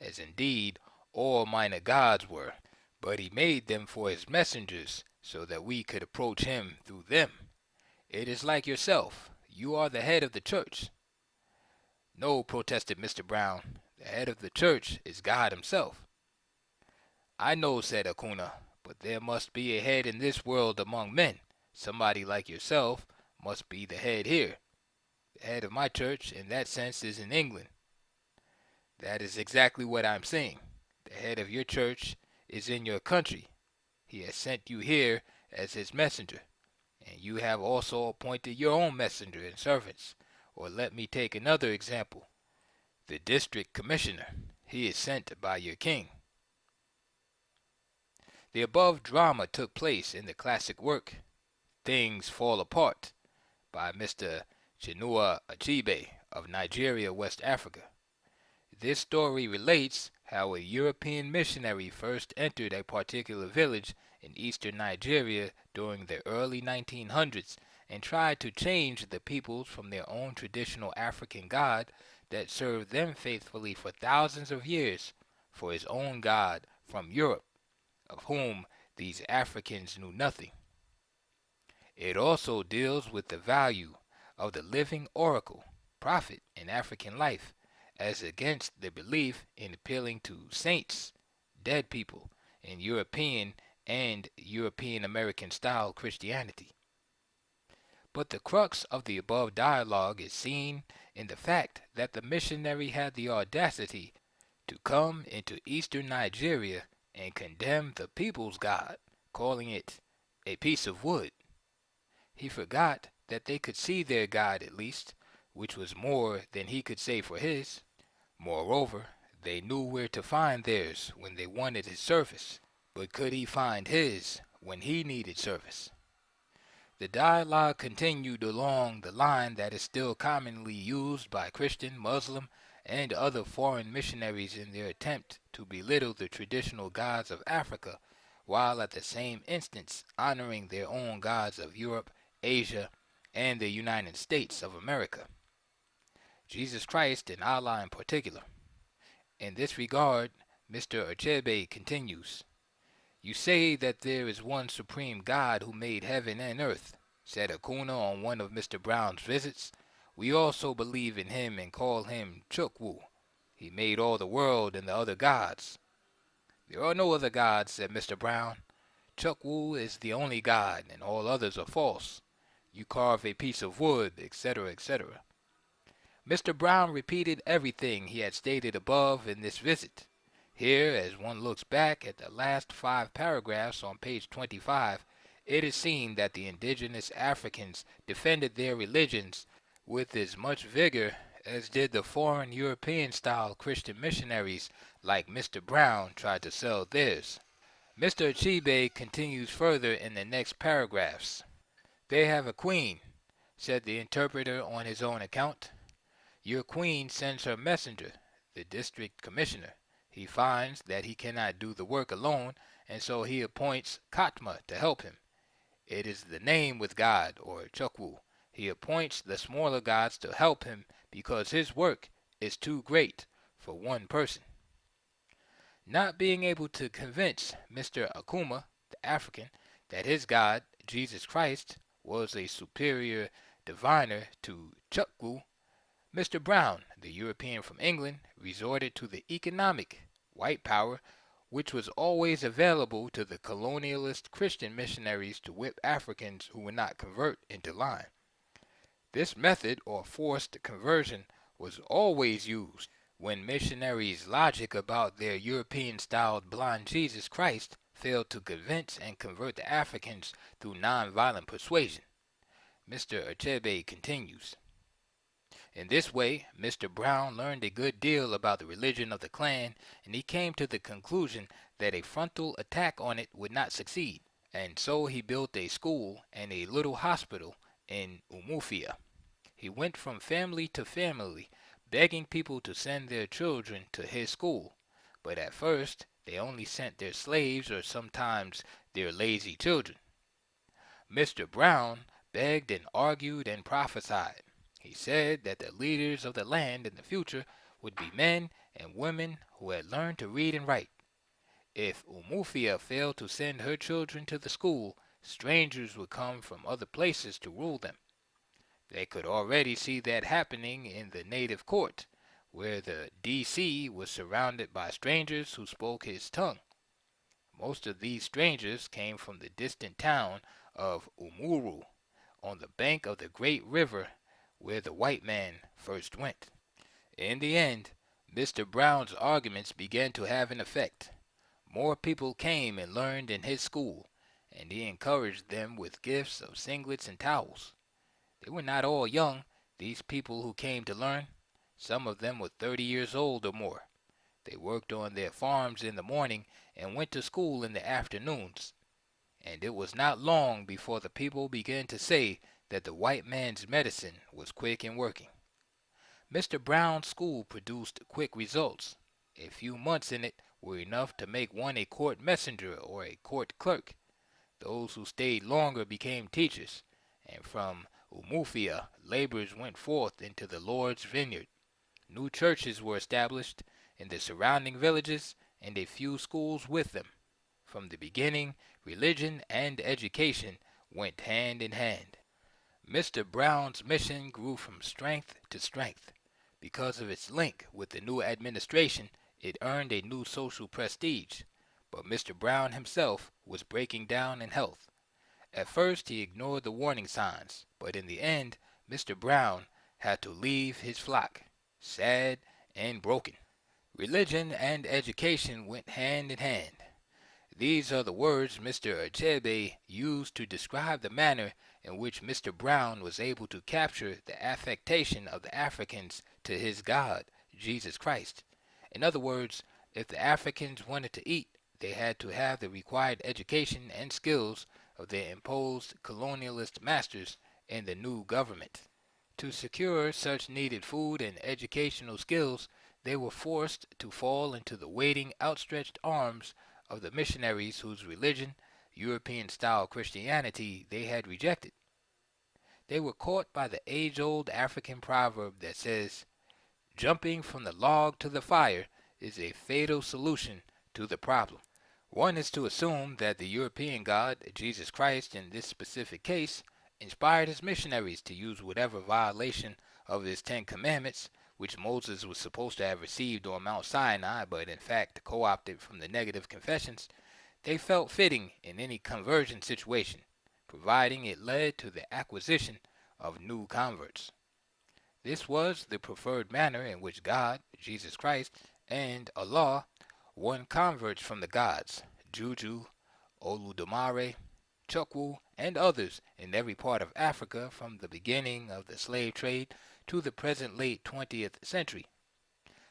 A: as indeed all minor gods were, but he made them for his messengers, so that we could approach him through them. It is like yourself. You are the head of the church. No, protested Mr. Brown. The head of the church is God himself. I know, said Acuna, but there must be a head in this world among men. Somebody like yourself must be the head here. The head of my church, in that sense, is in England. That is exactly what I'm saying. The head of your church is in your country. He has sent you here as his messenger, and you have also appointed your own messenger and servants. Or let me take another example. The district commissioner, he is sent by your king. The above drama took place in the classic work, Things Fall Apart, by Mr. Chinua Achebe of Nigeria, West Africa. This story relates how a European missionary first entered a particular village in eastern Nigeria during the early 1900s and tried to change the peoples from their own traditional African god that served them faithfully for thousands of years for his own god from Europe, of whom these Africans knew nothing. It also deals with the value of the living oracle, prophet in African life, as against the belief in appealing to saints, dead people, in European and European American style Christianity. But the crux of the above dialogue is seen in the fact that the missionary had the audacity to come into eastern Nigeria and condemn the people's God, calling it a piece of wood. He forgot that they could see their God at least, which was more than he could say for his. Moreover, they knew where to find theirs when they wanted his service, but could he find his when he needed service? The dialogue continued along the line that is still commonly used by Christian, Muslim, and other foreign missionaries in their attempt to belittle the traditional gods of Africa, while at the same instance honoring their own gods of Europe, Asia, and the United States of America, Jesus Christ and Allah in particular. In this regard, Mr. Achebe continues, "You say that there is one supreme God who made heaven and earth," said Akuna on one of Mr. Brown's visits. "We also believe in him and call him Chukwu. He made all the world and the other gods." "There are no other gods," said Mr. Brown. "Chukwu is the only God, and all others are false. You carve a piece of wood, etc., etc." Mr. Brown repeated everything he had stated above in this visit. Here, as one looks back at the last 5 paragraphs on page 25, it is seen that the indigenous Africans defended their religions with as much vigor as did the foreign European-style Christian missionaries like Mr. Brown tried to sell theirs. Mr. Achebe continues further in the next paragraphs. "They have a queen," said the interpreter on his own account. "Your queen sends her messenger, the district commissioner. He finds that he cannot do the work alone, and so he appoints Katma to help him. It is the name with God, or Chukwu. He appoints the smaller gods to help him because his work is too great for one person." Not being able to convince Mr. Akuma, the African, that his God, Jesus Christ, was a superior diviner to Chukwu, Mr. Brown, the European from England, resorted to the economic white power which was always available to the colonialist Christian missionaries to whip Africans who would not convert into line. This method, or forced conversion, was always used when missionaries' logic about their European-styled blind Jesus Christ failed to convince and convert the Africans through nonviolent persuasion. Mr. Achebe continues, "In this way, Mr. Brown learned a good deal about the religion of the clan, and he came to the conclusion that a frontal attack on it would not succeed, and so he built a school and a little hospital in Umufia. He went from family to family, begging people to send their children to his school, but at first they only sent their slaves or sometimes their lazy children. Mr. Brown begged and argued and prophesied. He said that the leaders of the land in the future would be men and women who had learned to read and write. If Umufia failed to send her children to the school, strangers would come from other places to rule them. They could already see that happening in the native court, where the DC was surrounded by strangers who spoke his tongue. Most of these strangers came from the distant town of Umuru, on the bank of the great river where the white man first went." In the end, Mr. Brown's arguments began to have an effect. More people came and learned in his school, and he encouraged them with gifts of singlets and towels. They were not all young, these people who came to learn. Some of them were 30 years old or more. They worked on their farms in the morning and went to school in the afternoons. And it was not long before the people began to say that the white man's medicine was quick and working. Mr. Brown's school produced quick results. A few months in it were enough to make one a court messenger or a court clerk. Those who stayed longer became teachers, and from Umufia laborers went forth into the Lord's vineyard. New churches were established in the surrounding villages, and a few schools with them. From the beginning, religion and education went hand in hand. Mr. Brown's mission grew from strength to strength. Because of its link with the new administration, it earned a new social prestige. But Mr. Brown himself was breaking down in health. At first he ignored the warning signs, but in the end, Mr. Brown had to leave his flock, sad and broken. Religion and education went hand in hand. These are the words Mr. Achebe used to describe the manner in which Mr. Brown was able to capture the affectation of the Africans to his God, Jesus Christ. In other words, if the Africans wanted to eat, they had to have the required education and skills of their imposed colonialist masters in the new government. To secure such needed food and educational skills, they were forced to fall into the waiting, outstretched arms of the missionaries whose religion, European-style Christianity, they had rejected. They were caught by the age-old African proverb that says, "Jumping from the log to the fire is a fatal solution to the problem." One is to assume that the European God, Jesus Christ in this specific case, inspired his missionaries to use whatever violation of his Ten Commandments, which Moses was supposed to have received on Mount Sinai, but in fact co-opted from the negative confessions, they felt fitting in any conversion situation, providing it led to the acquisition of new converts. This was the preferred manner in which God, Jesus Christ, and Allah won converts from the gods, Juju, Oludumare, Chukwu, and others in every part of Africa from the beginning of the slave trade to the present late 20th century.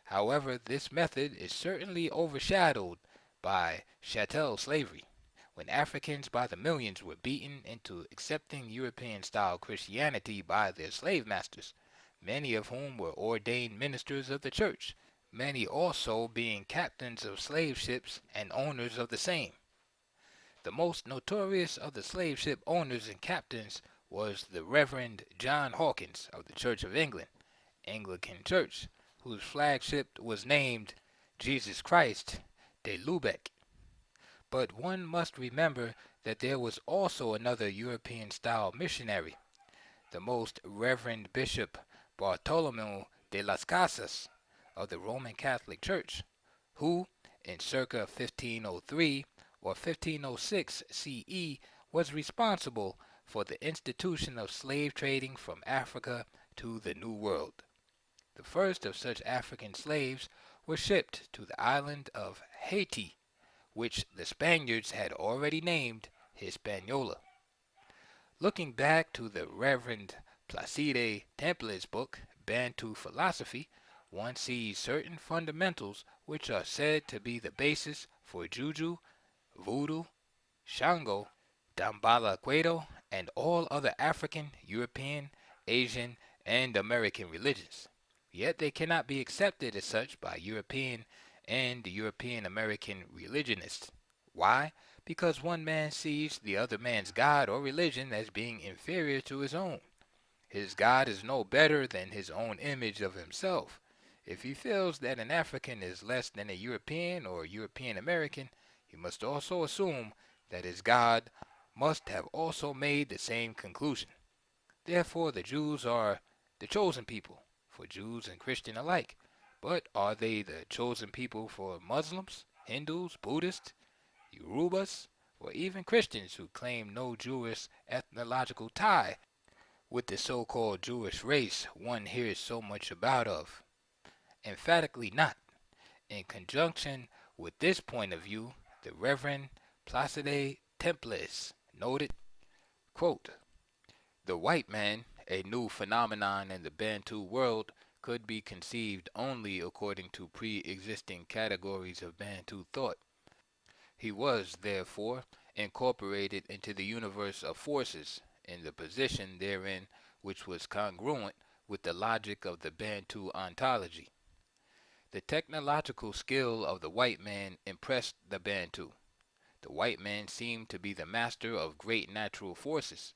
A: However, this method is certainly overshadowed by chattel slavery, when Africans by the millions were beaten into accepting European-style Christianity by their slave masters, many of whom were ordained ministers of the church, many also being captains of slave ships and owners of the same. The most notorious of the slave ship owners and captains was the Reverend John Hawkins of the Church of England, Anglican Church, whose flagship was named Jesus Christ de Lubeck. But one must remember that there was also another European-style missionary, the Most Reverend Bishop Bartolomeo de las Casas of the Roman Catholic Church, who, in circa 1503 or 1506 CE, was responsible for the institution of slave trading from Africa to the New World. The first of such African slaves were shipped to the island of Haiti, which the Spaniards had already named Hispaniola. Looking back to the Reverend Placide Temple's book, Bantu Philosophy, one sees certain fundamentals which are said to be the basis for Juju, Voodoo, Shango, Dambala Quedo, and all other African, European, Asian, and American religions. Yet they cannot be accepted as such by European and European American religionists. Why? Because one man sees the other man's God or religion as being inferior to his own. His God is no better than his own image of himself. If he feels that an African is less than a European or European American, he must also assume that his God must have also made the same conclusion. Therefore, the Jews are the chosen people for Jews and Christian alike. But are they the chosen people for Muslims, Hindus, Buddhists, Yorubas, or even Christians who claim no Jewish ethnological tie with the so-called Jewish race one hears so much about of? Emphatically not. In conjunction with this point of view, the Reverend Placide Temples noted, quote, "The white man, a new phenomenon in the Bantu world, could be conceived only according to pre-existing categories of Bantu thought. He was, therefore, incorporated into the universe of forces in the position therein which was congruent with the logic of the Bantu ontology. The technological skill of the white man impressed the Bantu. The white man seemed to be the master of great natural forces.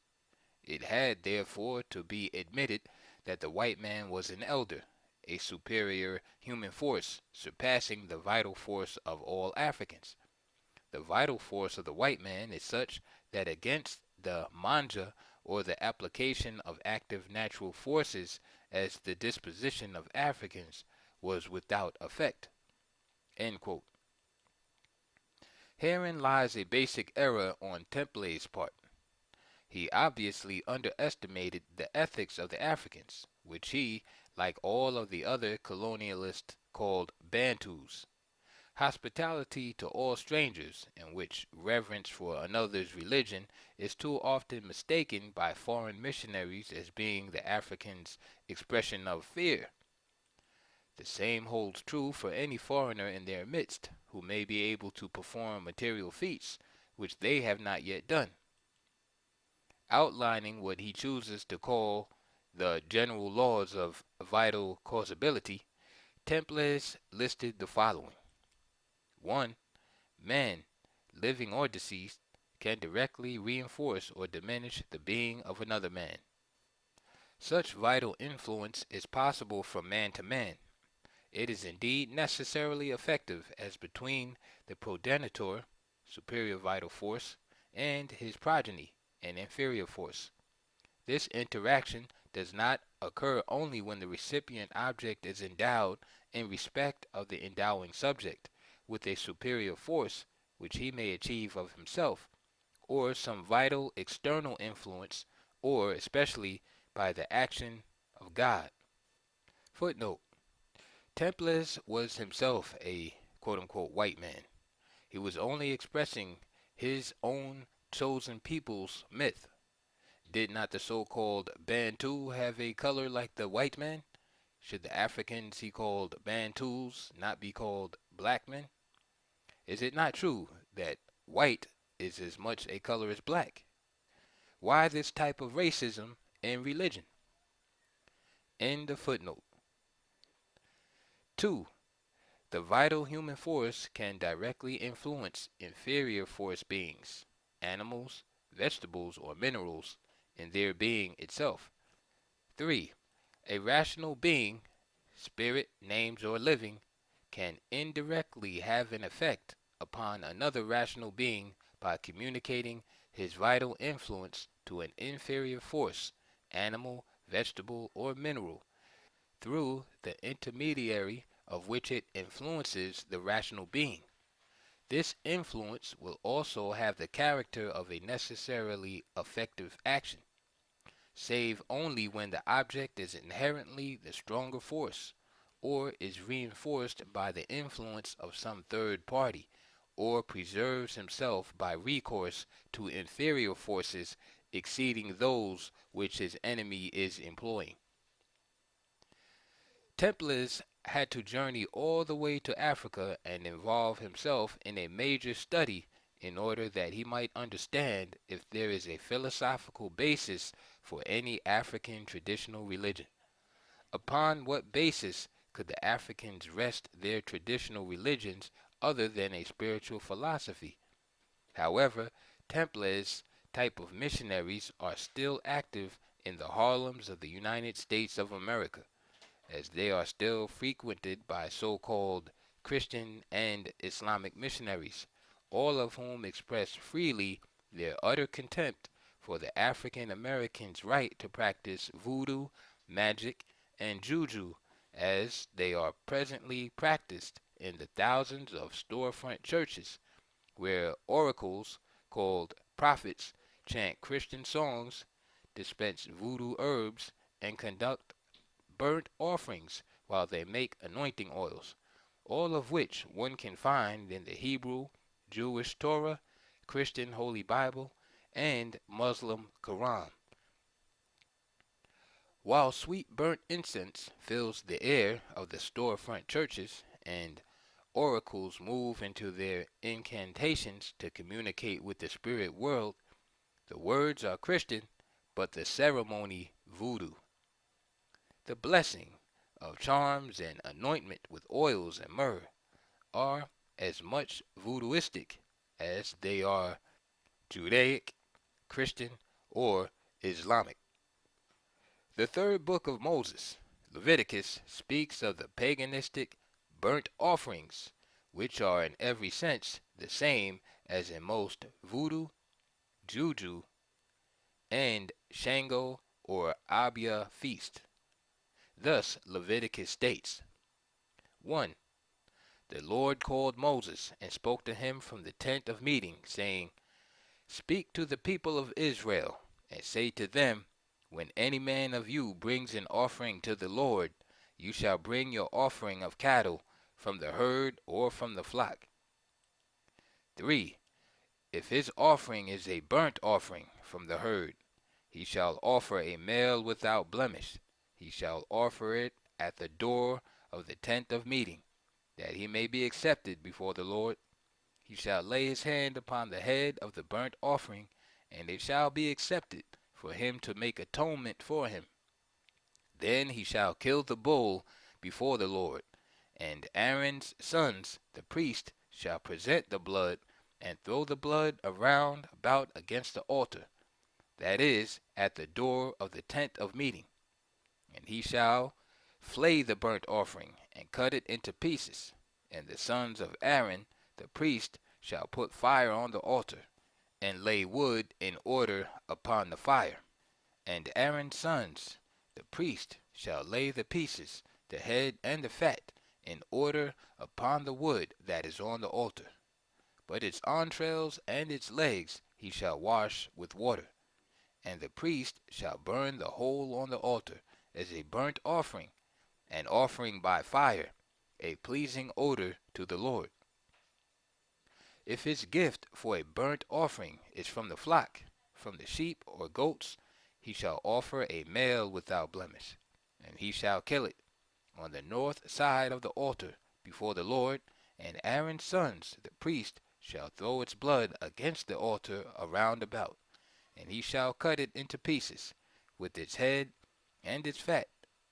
A: It had, therefore, to be admitted that the white man was an elder, a superior human force, surpassing the vital force of all Africans. The vital force of the white man is such that against the manja, or the application of active natural forces as the disposition of Africans, was without effect. End quote. Herein lies a basic error on Temple's part. He obviously underestimated the ethics of the Africans, which he, like all of the other colonialists, called Bantus. Hospitality to all strangers, in which reverence for another's religion is too often mistaken by foreign missionaries as being the African's expression of fear. The same holds true for any foreigner in their midst, who may be able to perform material feats, which they have not yet done. Outlining what he chooses to call the general laws of vital causability, Temples listed the following. 1. Man, living or deceased, can directly reinforce or diminish the being of another man. Such vital influence is possible from man to man. It is indeed necessarily effective as between the progenitor, superior vital force, and his progeny, an inferior force. This interaction does not occur only when the recipient object is endowed, in respect of the endowing subject, with a superior force which he may achieve of himself, or some vital external influence, or especially by the action of God. Footnote: Temples was himself a quote-unquote white man. He was only expressing his own chosen people's myth. Did not the so-called Bantu have a color like the white man? Should the Africans he called Bantus not be called black men? Is it not true that white is as much a color as black? Why this type of racism in religion? End of footnote. 2. The vital human force can directly influence inferior force beings, animals, vegetables, or minerals, in their being itself. 3. A rational being, spirit, names, or living, can indirectly have an effect upon another rational being by communicating his vital influence to an inferior force, animal, vegetable, or mineral, through the intermediary of which it influences the rational being. This influence will also have the character of a necessarily effective action, save only when the object is inherently the stronger force, or is reinforced by the influence of some third party, or preserves himself by recourse to inferior forces exceeding those which his enemy is employing. Temples had to journey all the way to Africa and involve himself in a major study in order that he might understand if there is a philosophical basis for any African traditional religion. Upon what basis could the Africans rest their traditional religions other than a spiritual philosophy? However, Temples type of missionaries are still active in the Harlems of the United States of America, as they are still frequented by so-called Christian and Islamic missionaries, all of whom express freely their utter contempt for the African Americans' right to practice voodoo, magic, and juju as they are presently practiced in the thousands of storefront churches, where oracles, called prophets, chant Christian songs, dispense voodoo herbs, and conduct burnt offerings while they make anointing oils, all of which one can find in the Hebrew, Jewish Torah, Christian Holy Bible, and Muslim Quran. While sweet burnt incense fills the air of the storefront churches, and oracles move into their incantations to communicate with the spirit world, the words are Christian, but the ceremony voodoo. The blessing of charms and anointment with oils and myrrh, are as much voodooistic as they are Judaic, Christian, or Islamic. The third book of Moses, Leviticus, speaks of the paganistic burnt offerings, which are in every sense the same as in most voodoo, juju, and Shango or Abia feast. Thus Leviticus states, 1. The Lord called Moses and spoke to him from the tent of meeting, saying, Speak to the people of Israel, and say to them, When any man of you brings an offering to the Lord, you shall bring your offering of cattle from the herd or from the flock. 3. If his offering is a burnt offering from the herd, he shall offer a male without blemish. He shall offer it at the door of the tent of meeting, that he may be accepted before the Lord. He shall lay his hand upon the head of the burnt offering, and it shall be accepted for him to make atonement for him. Then he shall kill the bull before the Lord, and Aaron's sons, the priest, shall present the blood, and throw the blood around about against the altar, that is, at the door of the tent of meeting. And he shall flay the burnt offering, and cut it into pieces. And the sons of Aaron, the priest, shall put fire on the altar, and lay wood in order upon the fire. And Aaron's sons, the priest, shall lay the pieces, the head and the fat, in order upon the wood that is on the altar. But its entrails and its legs he shall wash with water. And the priest shall burn the whole on the altar as a burnt offering, an offering by fire, a pleasing odor to the Lord. If his gift for a burnt offering is from the flock, from the sheep or goats, he shall offer a male without blemish, and he shall kill it on the north side of the altar before the Lord, and Aaron's sons, the priest, shall throw its blood against the altar around about, and he shall cut it into pieces, with its head and its fat,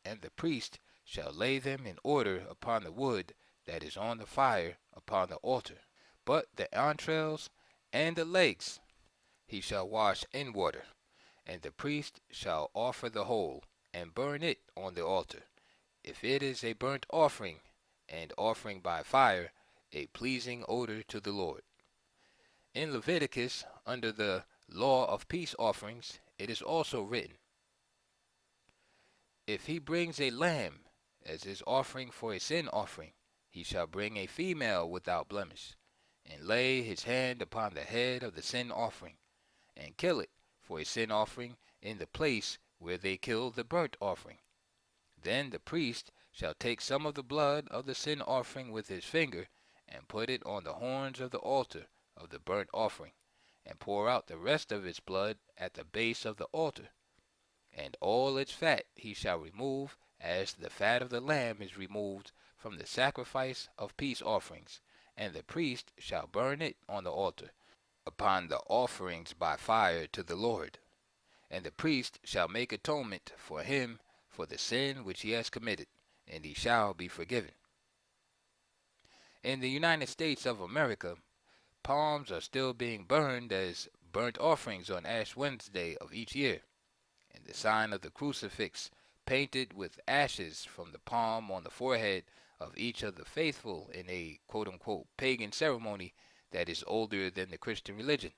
A: and the priest shall lay them in order upon the wood that is on the fire upon the altar. But the entrails and the legs he shall wash in water, and the priest shall offer the whole, and burn it on the altar, if it is a burnt offering, and offering by fire, a pleasing odor to the Lord. In Leviticus, under the law of peace offerings, it is also written, If he brings a lamb as his offering for a sin offering, he shall bring a female without blemish, and lay his hand upon the head of the sin offering, and kill it for a sin offering in the place where they kill the burnt offering. Then the priest shall take some of the blood of the sin offering with his finger, and put it on the horns of the altar of the burnt offering, and pour out the rest of its blood at the base of the altar. And all its fat he shall remove, as the fat of the lamb is removed from the sacrifice of peace offerings, and the priest shall burn it on the altar, upon the offerings by fire to the Lord. And the priest shall make atonement for him for the sin which he has committed, and he shall be forgiven. In the United States of America, palms are still being burned as burnt offerings on Ash Wednesday of each year, and the sign of the crucifix painted with ashes from the palm on the forehead of each of the faithful in a quote-unquote pagan ceremony that is older than the Christian religion.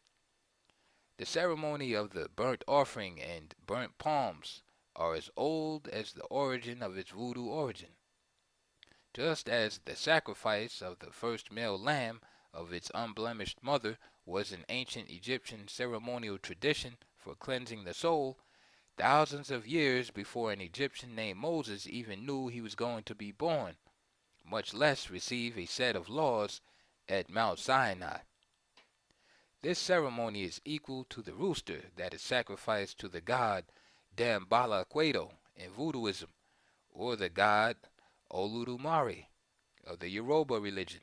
A: The ceremony of the burnt offering and burnt palms are as old as the origin of its voodoo origin. Just as the sacrifice of the first male lamb of its unblemished mother was an ancient Egyptian ceremonial tradition for cleansing the soul, thousands of years before an Egyptian named Moses even knew he was going to be born, much less receive a set of laws at Mount Sinai. This ceremony is equal to the rooster that is sacrificed to the god Dambala Quedo in Voodooism, or the god Oludumare of the Yoruba religion,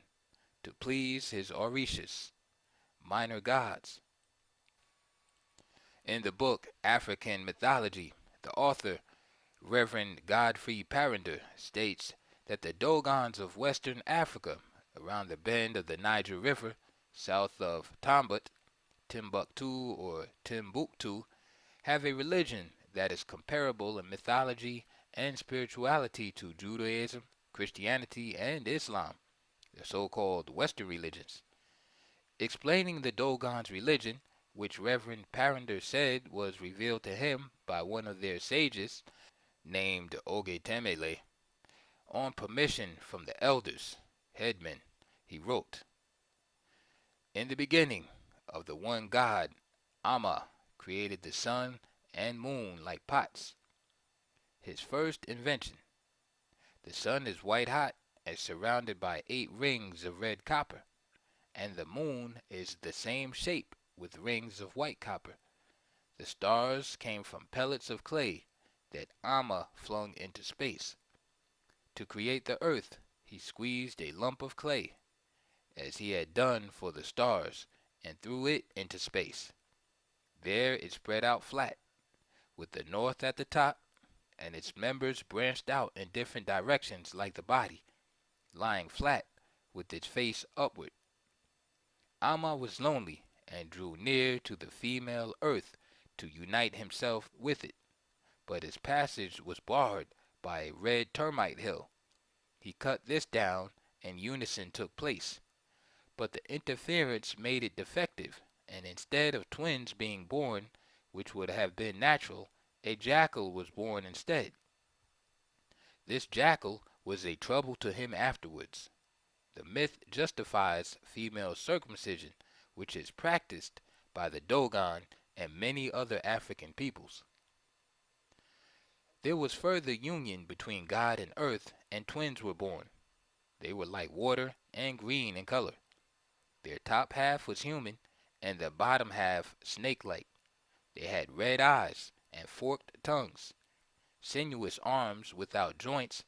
A: to please his Orishas, minor gods. In the book African Mythology, the author Reverend Godfrey Parinder states that the Dogons of Western Africa, around the bend of the Niger River, south of Tombouctou, Timbuktu or Timbuktu, have a religion that is comparable in mythology and spirituality to Judaism, Christianity, and Islam, the so-called Western religions. Explaining the Dogon's religion, which Reverend Parinder said was revealed to him by one of their sages, named Ogetemele, on permission from the elders, headmen, he wrote, "In the beginning of the one God, Amma created the sun and moon like pots. His first invention. The sun is white hot and surrounded by 8 rings of red copper, and the moon is the same shape with rings of white copper. The stars came from pellets of clay that Amma flung into space. To create the earth, he squeezed a lump of clay, as he had done for the stars, and threw it into space. There it spread out flat, with the north at the top, and its members branched out in different directions like the body, lying flat with its face upward. Amma was lonely and drew near to the female earth to unite himself with it, but his passage was barred by a red termite hill. He cut this down, and unison took place, but the interference made it defective, and instead of twins being born, which would have been natural, a jackal was born instead. This jackal was a trouble to him afterwards. The myth justifies female circumcision, which is practiced by the Dogon and many other African peoples. There was further union between God and earth, and twins were born. They were like water and green in color. Their top half was human, and the bottom half snake-like. They had red eyes and forked tongues, sinuous arms without joints,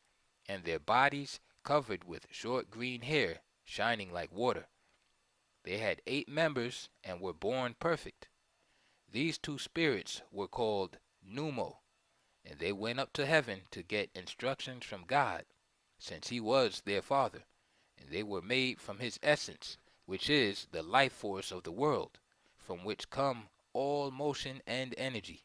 A: and their bodies covered with short green hair shining like water. They had 8 members and were born perfect. These 2 spirits were called Numo, and they went up to heaven to get instructions from God, since he was their father, and they were made from his essence, which is the life force of the world, from which come all motion and energy.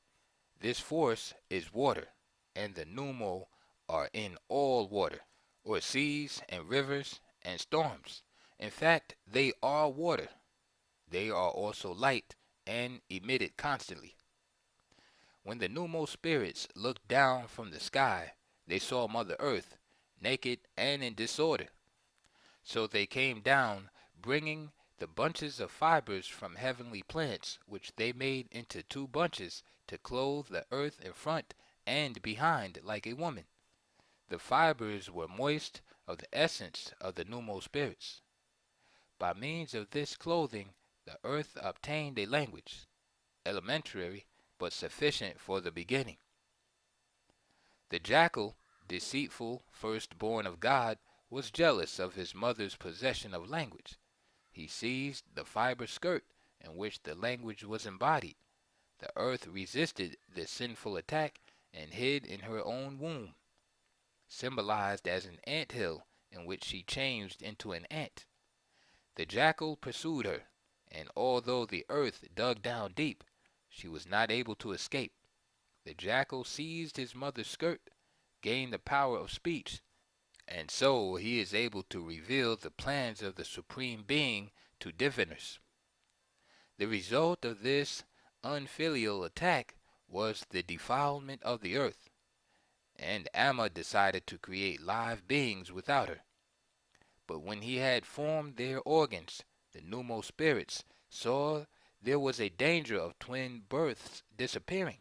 A: This force is water, and the Numo are in all water, or seas and rivers and storms. In fact, they are water. They are also light and emit it constantly. When the Numo spirits looked down from the sky, they saw Mother Earth, naked and in disorder. So they came down, bringing the bunches of fibers from heavenly plants, which they made into 2 bunches to clothe the earth in front and behind like a woman. The fibers were moist of the essence of the Numo spirits. By means of this clothing, the earth obtained a language, elementary but sufficient for the beginning. The jackal, deceitful firstborn of God, was jealous of his mother's possession of language. He seized the fiber skirt in which the language was embodied. The earth resisted this sinful attack and hid in her own womb, symbolized as an ant hill in which she changed into an ant. The jackal pursued her, and although the earth dug down deep, she was not able to escape. The jackal seized his mother's skirt, gained the power of speech, and so he is able to reveal the plans of the Supreme Being to diviners. The result of this unfilial attack was the defilement of the earth, and Amma decided to create live beings without her. But when he had formed their organs, the Numo spirits saw there was a danger of twin births disappearing.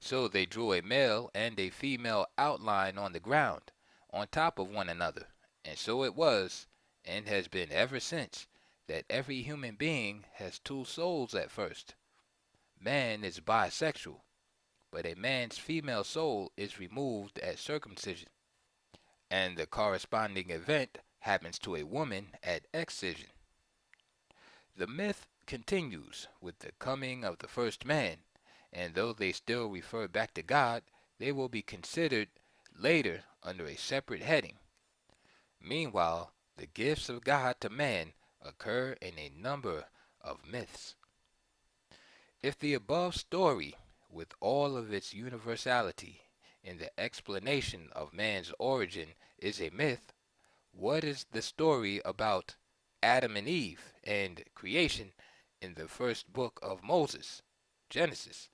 A: So they drew a male and a female outline on the ground, on top of one another, and so it was, and has been ever since, that every human being has 2 souls at first. Man is bisexual, but a man's female soul is removed at circumcision, and the corresponding event happens to a woman at excision. The myth continues with the coming of the first man, and though they still refer back to God, they will be considered later under a separate heading. Meanwhile, the gifts of God to man occur in a number of myths. If the above story, with all of its universality in the explanation of man's origin, is a myth, what is the story about Adam and Eve and creation in the first book of Moses, Genesis,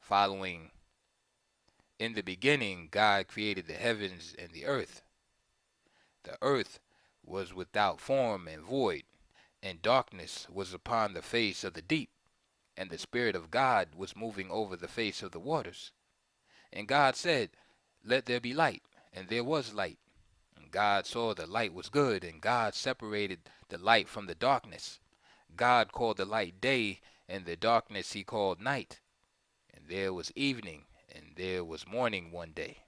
A: following, "In the beginning God created the heavens and the earth. The earth was without form and void, and darkness was upon the face of the deep, and the Spirit of God was moving over the face of the waters. And God said, Let there be light, and there was light. And God saw the light was good, and God separated the light from the darkness. God called the light day, and the darkness he called night. And there was evening, and there was morning one day.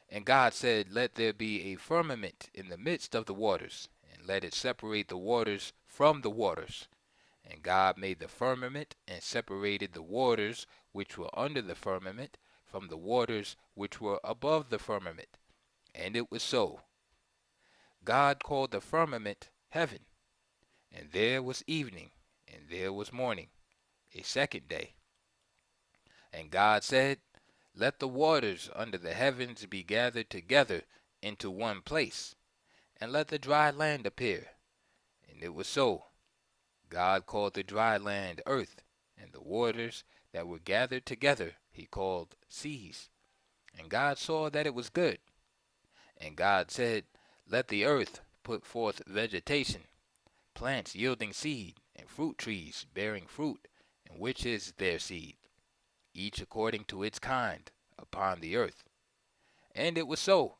A: And God said, Let there be a firmament in the midst of the waters, and let it separate the waters from the waters. And God made the firmament, and separated the waters which were under the firmament from the waters which were above the firmament. And it was so. God called the firmament heaven. And there was evening, and there was morning, a second day. And God said, Let the waters under the heavens be gathered together into one place, and let the dry land appear. And it was so. God called the dry land earth, and the waters that were gathered together he called seas. And God saw that it was good. And God said, Let the earth put forth vegetation, plants yielding seed, and fruit trees bearing fruit, in which is their seed, each according to its kind, upon the earth. And it was so.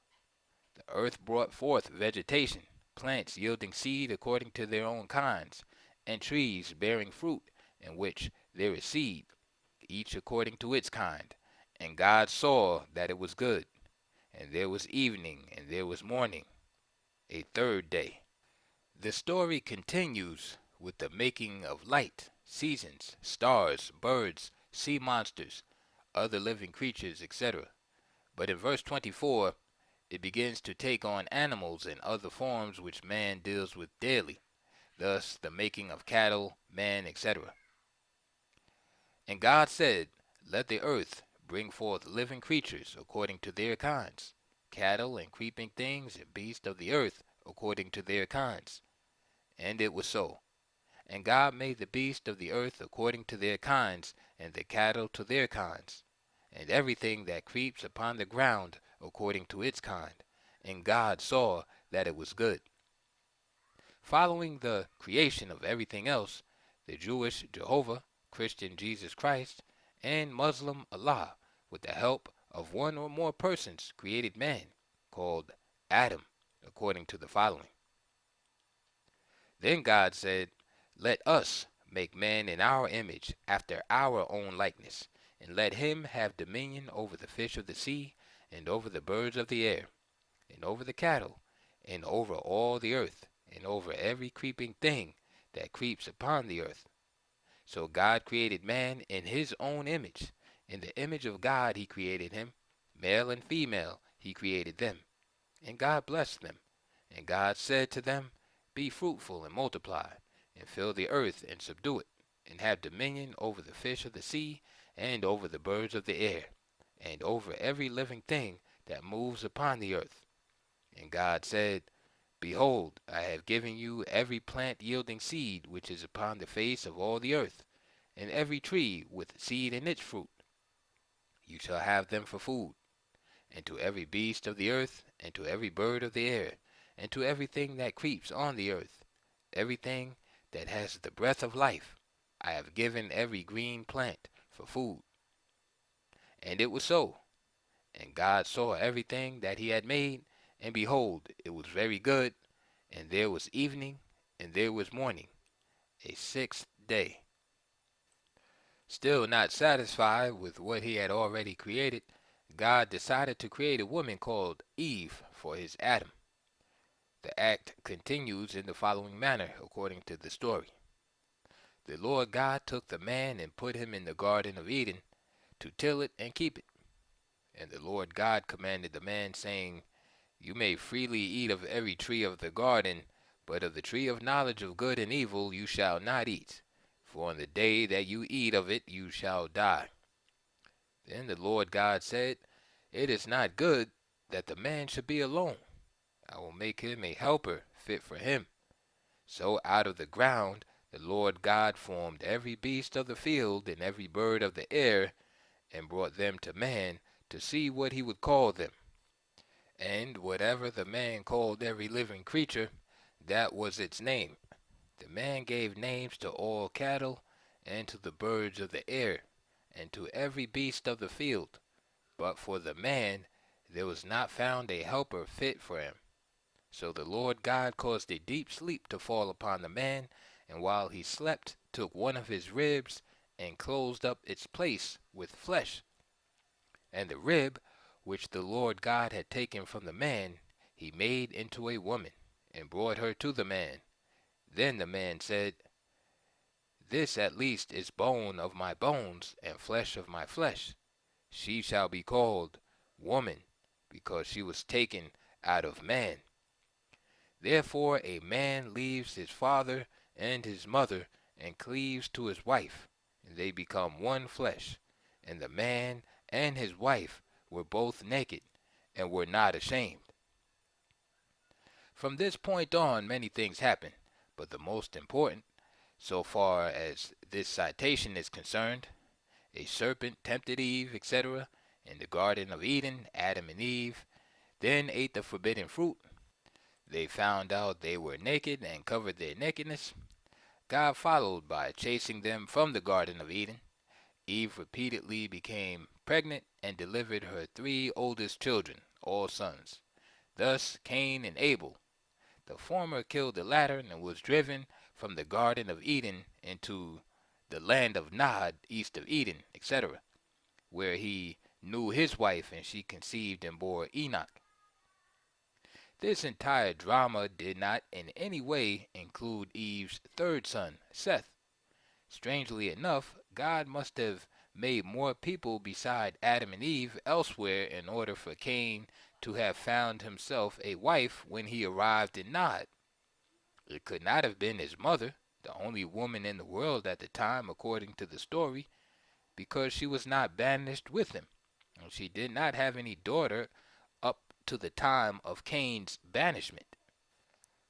A: The earth brought forth vegetation, plants yielding seed according to their own kinds, and trees bearing fruit, in which there is seed, each according to its kind. And God saw that it was good. And there was evening, and there was morning, a third day. The story continues with the making of light, seasons, stars, birds, sea monsters, other living creatures, etc. But in verse 24, it begins to take on animals and other forms which man deals with daily, thus the making of cattle, man, etc. And God said, Let the earth bring forth living creatures according to their kinds, cattle and creeping things and beasts of the earth according to their kinds. And it was so. And God made the beasts of the earth according to their kinds, and the cattle to their kinds, and everything that creeps upon the ground according to its kind. And God saw that it was good. Following the creation of everything else, the Jewish Jehovah, Christian Jesus Christ, and Muslim Allah, with the help of one or more persons, created man, called Adam, according to the following. Then God said, Let us make man in our image, after our own likeness, and let him have dominion over the fish of the sea, and over the birds of the air, and over the cattle, and over all the earth, and over every creeping thing that creeps upon the earth. So God created man in his own image. In the image of God he created him. Male and female he created them. And God blessed them. And God said to them, Be fruitful and multiply, and fill the earth and subdue it, and have dominion over the fish of the sea, and over the birds of the air, and over every living thing that moves upon the earth. And God said, Behold, I have given you every plant yielding seed which is upon the face of all the earth, and every tree with seed in its fruit. You shall have them for food. And to every beast of the earth, and to every bird of the air, and to everything that creeps on the earth, everything that has the breath of life, I have given every green plant for food. And it was so. And God saw everything that he had made, and behold, it was very good. And there was evening, and there was morning, a sixth day. Still not satisfied with what he had already created, God decided to create a woman called Eve for his Adam. The act continues in the following manner, according to the story. The Lord God took the man and put him in the Garden of Eden to till it and keep it. And the Lord God commanded the man, saying, You may freely eat of every tree of the garden, but of the tree of knowledge of good and evil you shall not eat, for on the day that you eat of it you shall die. Then the Lord God said, It is not good that the man should be alone. I will make him a helper fit for him. So out of the ground the Lord God formed every beast of the field and every bird of the air, and brought them to man to see what he would call them. And whatever the man called every living creature, that was its name. The man gave names to all cattle, and to the birds of the air, and to every beast of the field. But for the man there was not found a helper fit for him. So the Lord God caused a deep sleep to fall upon the man, and while he slept, took one of his ribs, and closed up its place with flesh. And the rib, which the Lord God had taken from the man, he made into a woman, and brought her to the man. Then the man said, This at least is bone of my bones, and flesh of my flesh. She shall be called woman, because she was taken out of man. Therefore a man leaves his father and his mother, and cleaves to his wife, and they become one flesh. And the man and his wife were both naked, and were not ashamed. From this point on many things happen, but the most important, so far as this citation is concerned, a serpent tempted Eve, etc., in the Garden of Eden. Adam and Eve then ate the forbidden fruit. They found out they were naked and covered their nakedness. God followed by chasing them from the Garden of Eden. Eve repeatedly became pregnant and delivered her 3 oldest children, all sons. Thus Cain and Abel. The former killed the latter and was driven from the Garden of Eden into the land of Nod, east of Eden, etc., where he knew his wife, and she conceived and bore Enoch. This entire drama did not in any way include Eve's 3rd son, Seth. Strangely enough, God must have made more people beside Adam and Eve elsewhere in order for Cain to have found himself a wife when he arrived in Nod. It could not have been his mother, the only woman in the world at the time according to the story, because she was not banished with him, and she did not have any daughter up to the time of Cain's banishment.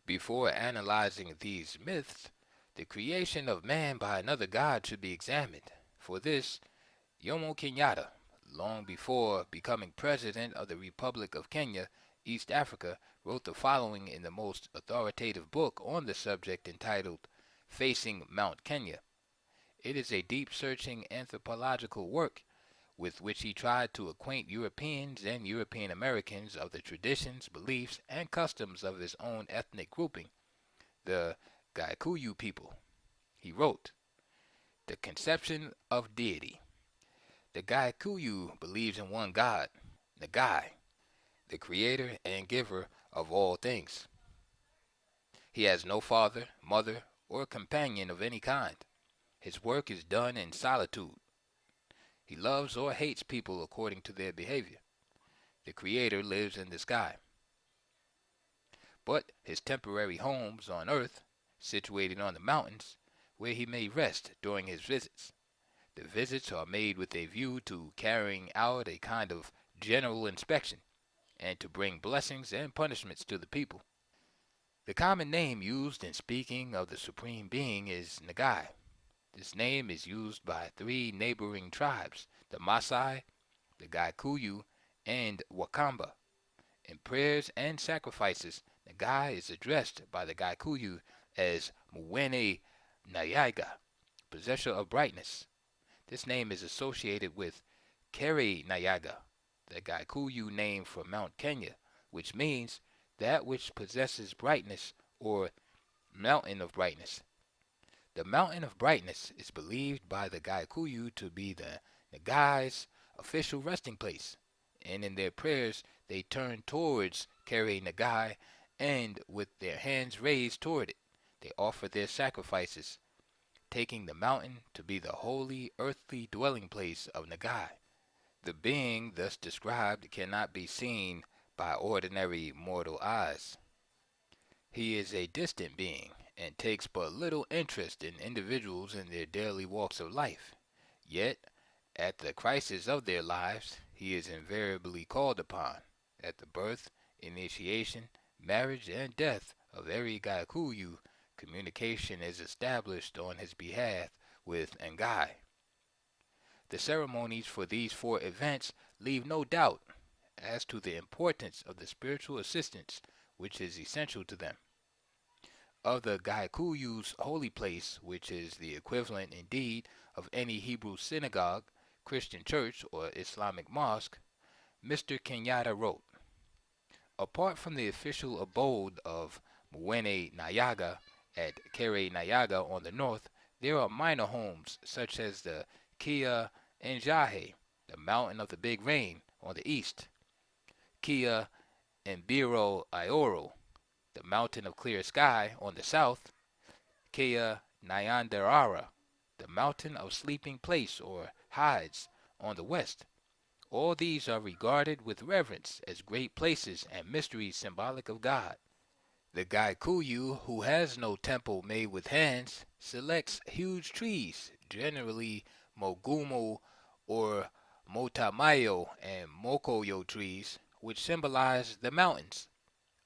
A: Before analyzing these myths, the creation of man by another god should be examined. For this, Jomo Kenyatta, long before becoming president of the Republic of Kenya, East Africa, wrote the following in the most authoritative book on the subject entitled Facing Mount Kenya. It is a deep-searching anthropological work with which he tried to acquaint Europeans and European Americans of the traditions, beliefs, and customs of his own ethnic grouping, the Gikuyu people. He wrote, The conception of deity. The Gikuyu believes in one God, Nagai, the creator and giver of all things. He has no father, mother, or companion of any kind. His work is done in solitude. He loves or hates people according to their behavior. The Creator lives in the sky. But his temporary homes on earth, situated on the mountains, where he may rest during his visits. The visits are made with a view to carrying out a kind of general inspection, and to bring blessings and punishments to the people. The common name used in speaking of the Supreme Being is Nagai. This name is used by 3 neighboring tribes, the Maasai, the Gikuyu, and Wakamba. In prayers and sacrifices, Nagai is addressed by the Gikuyu as Mwene Nayaga, possessor of brightness. This name is associated with Kere Nayaga, the Gikuyu name for Mount Kenya, which means that which possesses brightness, or mountain of brightness. The mountain of brightness is believed by the Gikuyu to be the Nagai's official resting place, and in their prayers they turn towards Kere Nagai, and with their hands raised toward it, they offer their sacrifices, taking the mountain to be the holy earthly dwelling place of Nagai. The being thus described cannot be seen by ordinary mortal eyes. He is a distant being, and takes but little interest in individuals in their daily walks of life. Yet, at the crisis of their lives, he is invariably called upon. At the birth, initiation, marriage, and death of every Gikuyu, communication is established on his behalf with Ngai. The ceremonies for these four events leave no doubt as to the importance of the spiritual assistance which is essential to them. Of the Gaikuyu's holy place, which is the equivalent indeed of any Hebrew synagogue, Christian church, or Islamic mosque, Mr. Kenyatta wrote, apart from the official abode of Mwene Nayaga at Kere Nayaga on the north, there are minor homes such as the Kia Njahe, the mountain of the big rain, on the east, Kia Mbiro Ioro, the mountain of clear sky, on the south, Kia Nyandarara, the mountain of sleeping place or hides, on the west. All these are regarded with reverence as great places and mysteries symbolic of God. The Gaikuyu, who has no temple made with hands, selects huge trees, generally mogumo or motamayo and mokoyo trees, which symbolize the mountains.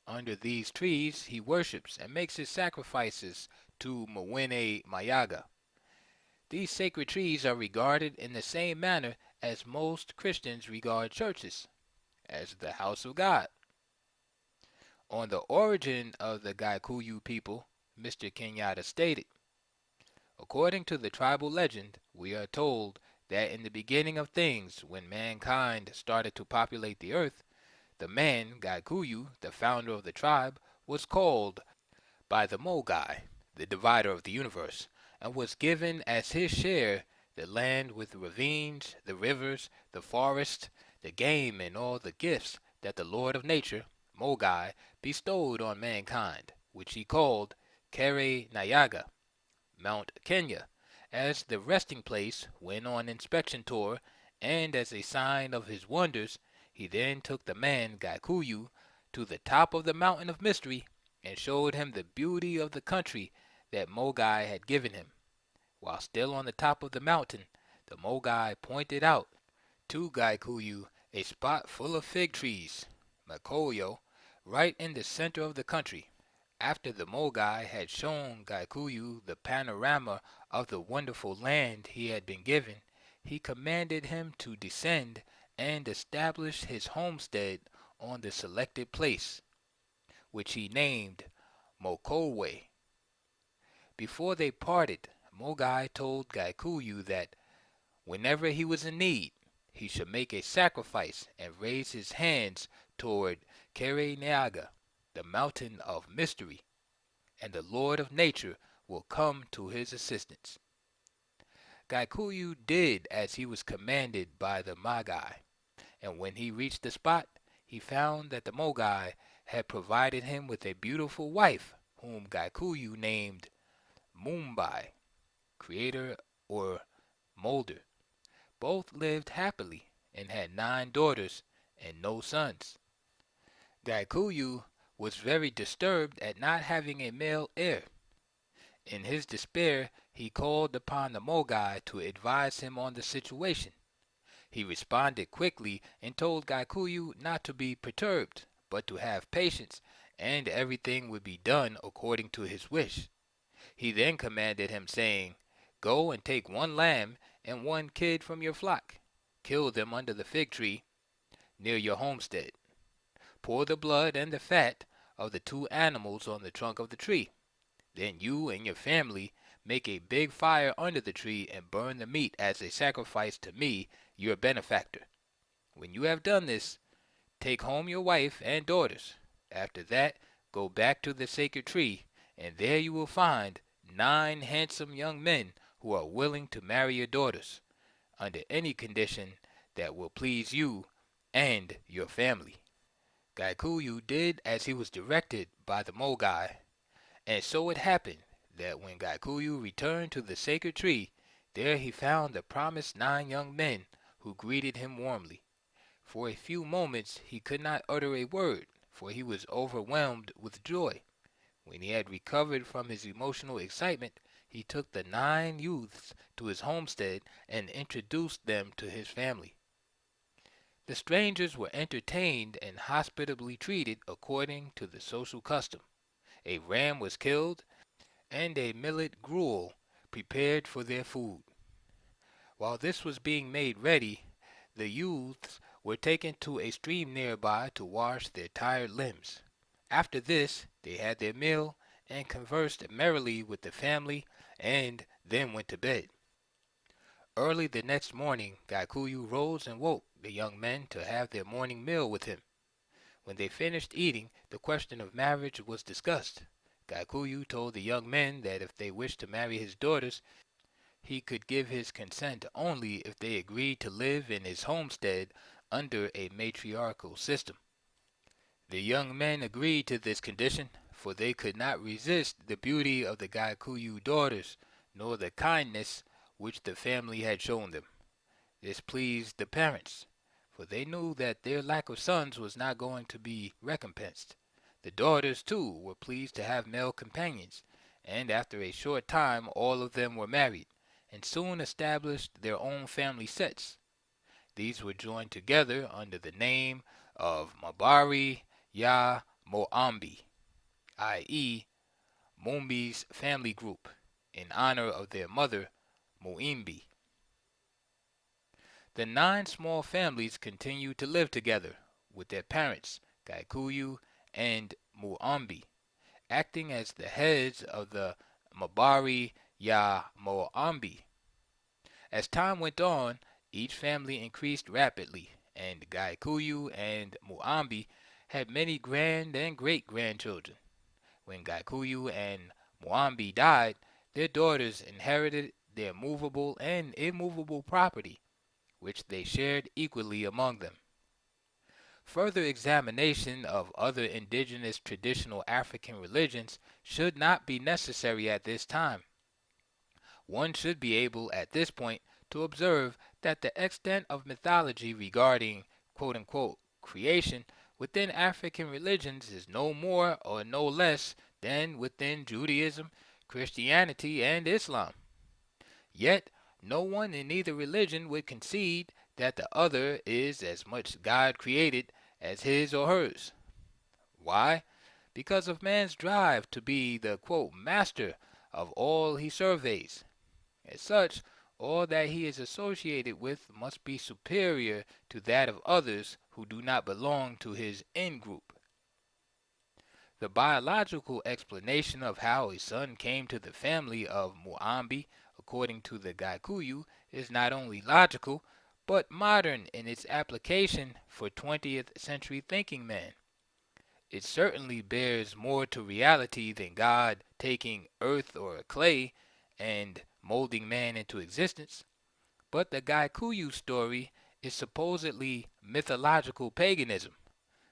A: Under these trees he worships and makes his sacrifices to Mwene Mayaga. These sacred trees are regarded in the same manner as most Christians regard churches, as the house of God. On the origin of the Gaikuyu people, Mr. Kenyatta stated, according to the tribal legend, we are told that in the beginning of things, when mankind started to populate the earth, the man, Gikuyu, the founder of the tribe, was called by the Mogai, the divider of the universe, and was given as his share the land with the ravines, the rivers, the forest, the game, and all the gifts that the Lord of Nature, Mogai, bestowed on mankind, which he called Kere Nayaga, Mount Kenya, as the resting place when on inspection tour, and as a sign of his wonders. He then took the man Gikuyu to the top of the mountain of mystery and showed him the beauty of the country that Mogai had given him. While still on the top of the mountain, the Mogai pointed out to Gikuyu a spot full of fig trees, Makoyo, right in the center of the country. After the Mogai had shown Gikuyu the panorama of the wonderful land he had been given, he commanded him to descend and establish his homestead on the selected place, which he named Mokowe. Before they parted, Mogai told Gikuyu that whenever he was in need, he should make a sacrifice and raise his hands toward Kere Nyaga, the mountain of mystery, and the Lord of Nature will come to his assistance. Gikuyu did as he was commanded by the Magai, and when he reached the spot, he found that the Mogai had provided him with a beautiful wife, whom Gikuyu named Mumbai, creator or molder. Both lived happily and had 9 daughters and no sons. Gikuyu was very disturbed at not having a male heir. In his despair, he called upon the Mogai to advise him on the situation. He responded quickly and told Gikuyu not to be perturbed, but to have patience, and everything would be done according to his wish. He then commanded him, saying, go and take 1 lamb and 1 kid from your flock. Kill them under the fig tree near your homestead. Pour the blood and the fat of the 2 animals on the trunk of the tree. Then you and your family make a big fire under the tree and burn the meat as a sacrifice to me, your benefactor. When you have done this, take home your wife and daughters. After that, go back to the sacred tree, and there you will find 9 handsome young men who are willing to marry your daughters, under any condition that will please you and your family. Gikuyu did as he was directed by the Mogai, and so it happened that when Gikuyu returned to the sacred tree, there he found the promised 9 young men who greeted him warmly. For a few moments he could not utter a word, for he was overwhelmed with joy. When he had recovered from his emotional excitement, he took the 9 youths to his homestead and introduced them to his family. The strangers were entertained and hospitably treated according to the social custom. A ram was killed, and a millet gruel prepared for their food. While this was being made ready, the youths were taken to a stream nearby to wash their tired limbs. After this, they had their meal and conversed merrily with the family, and then went to bed. Early the next morning, Gikuyu rose and woke the young men to have their morning meal with him. When they finished eating, the question of marriage was discussed. Gikuyu told the young men that if they wished to marry his daughters, he could give his consent only if they agreed to live in his homestead under a matriarchal system. The young men agreed to this condition, for they could not resist the beauty of the Gikuyu daughters, nor the kindness which the family had shown them. This pleased the parents, for they knew that their lack of sons was not going to be recompensed. The daughters, too, were pleased to have male companions, and after a short time all of them were married, and soon established their own family sets. These were joined together under the name of Mabari Ya Moambi, i.e., Mumbi's family group, in honor of their mother, Muimbi. The 9 small families continued to live together, with their parents, Gikuyu and Muambi, acting as the heads of the Mabari Ya Moambi. As time went on, each family increased rapidly, and Gikuyu and Muambi had many grand and great-grandchildren. When Gikuyu and Muambi died, their daughters inherited their movable and immovable property, which they shared equally among them. Further examination of other indigenous traditional African religions should not be necessary at this time. One should be able at this point to observe that the extent of mythology regarding quote-unquote creation within African religions is no more or no less than within Judaism, Christianity, and Islam. Yet, no one in either religion would concede that the other is as much God created as his or hers. Why? Because of man's drive to be the quote master of all he surveys. As such, all that he is associated with must be superior to that of others who do not belong to his in-group. The biological explanation of how a son came to the family of Muambi, according to the Gikuyu, is not only logical, but modern in its application for 20th century thinking man. It certainly bears more to reality than God taking earth or clay and molding man into existence. But the Gikuyu story is supposedly mythological paganism,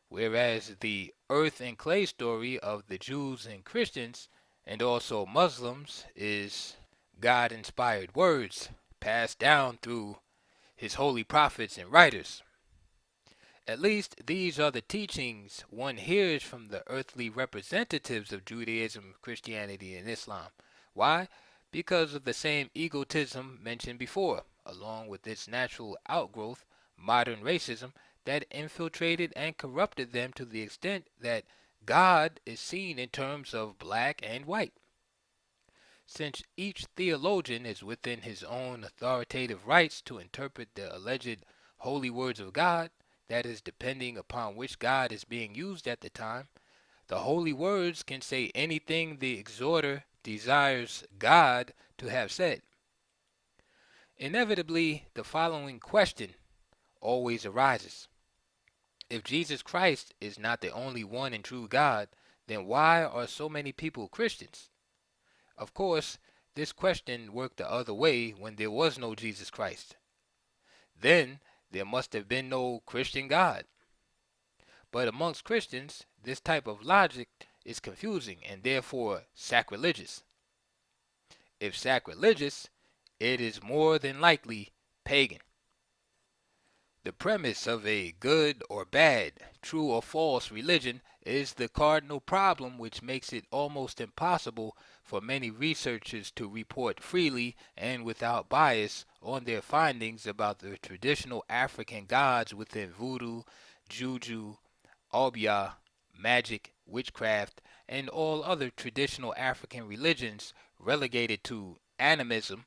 A: whereas the earth and clay story of the Jews and Christians, and also Muslims, is God-inspired words passed down through his holy prophets and writers. At least these are the teachings one hears from the earthly representatives of Judaism, Christianity, and Islam. Why? Because of the same egotism mentioned before, along with its natural outgrowth, modern racism, that infiltrated and corrupted them to the extent that God is seen in terms of black and white. Since each theologian is within his own authoritative rights to interpret the alleged holy words of God, that is, depending upon which God is being used at the time, the holy words can say anything the exhorter desires God to have said. Inevitably, the following question always arises. If Jesus Christ is not the only one and true God, then why are so many people Christians? Of course, this question worked the other way when there was no Jesus Christ. Then there must have been no Christian God. But amongst Christians, this type of logic is confusing and therefore sacrilegious. If sacrilegious, it is more than likely pagan. The premise of a good or bad, true or false religion is the cardinal problem which makes it almost impossible for many researchers to report freely and without bias on their findings about the traditional African gods within voodoo, juju, obia, magic, witchcraft, and all other traditional African religions relegated to animism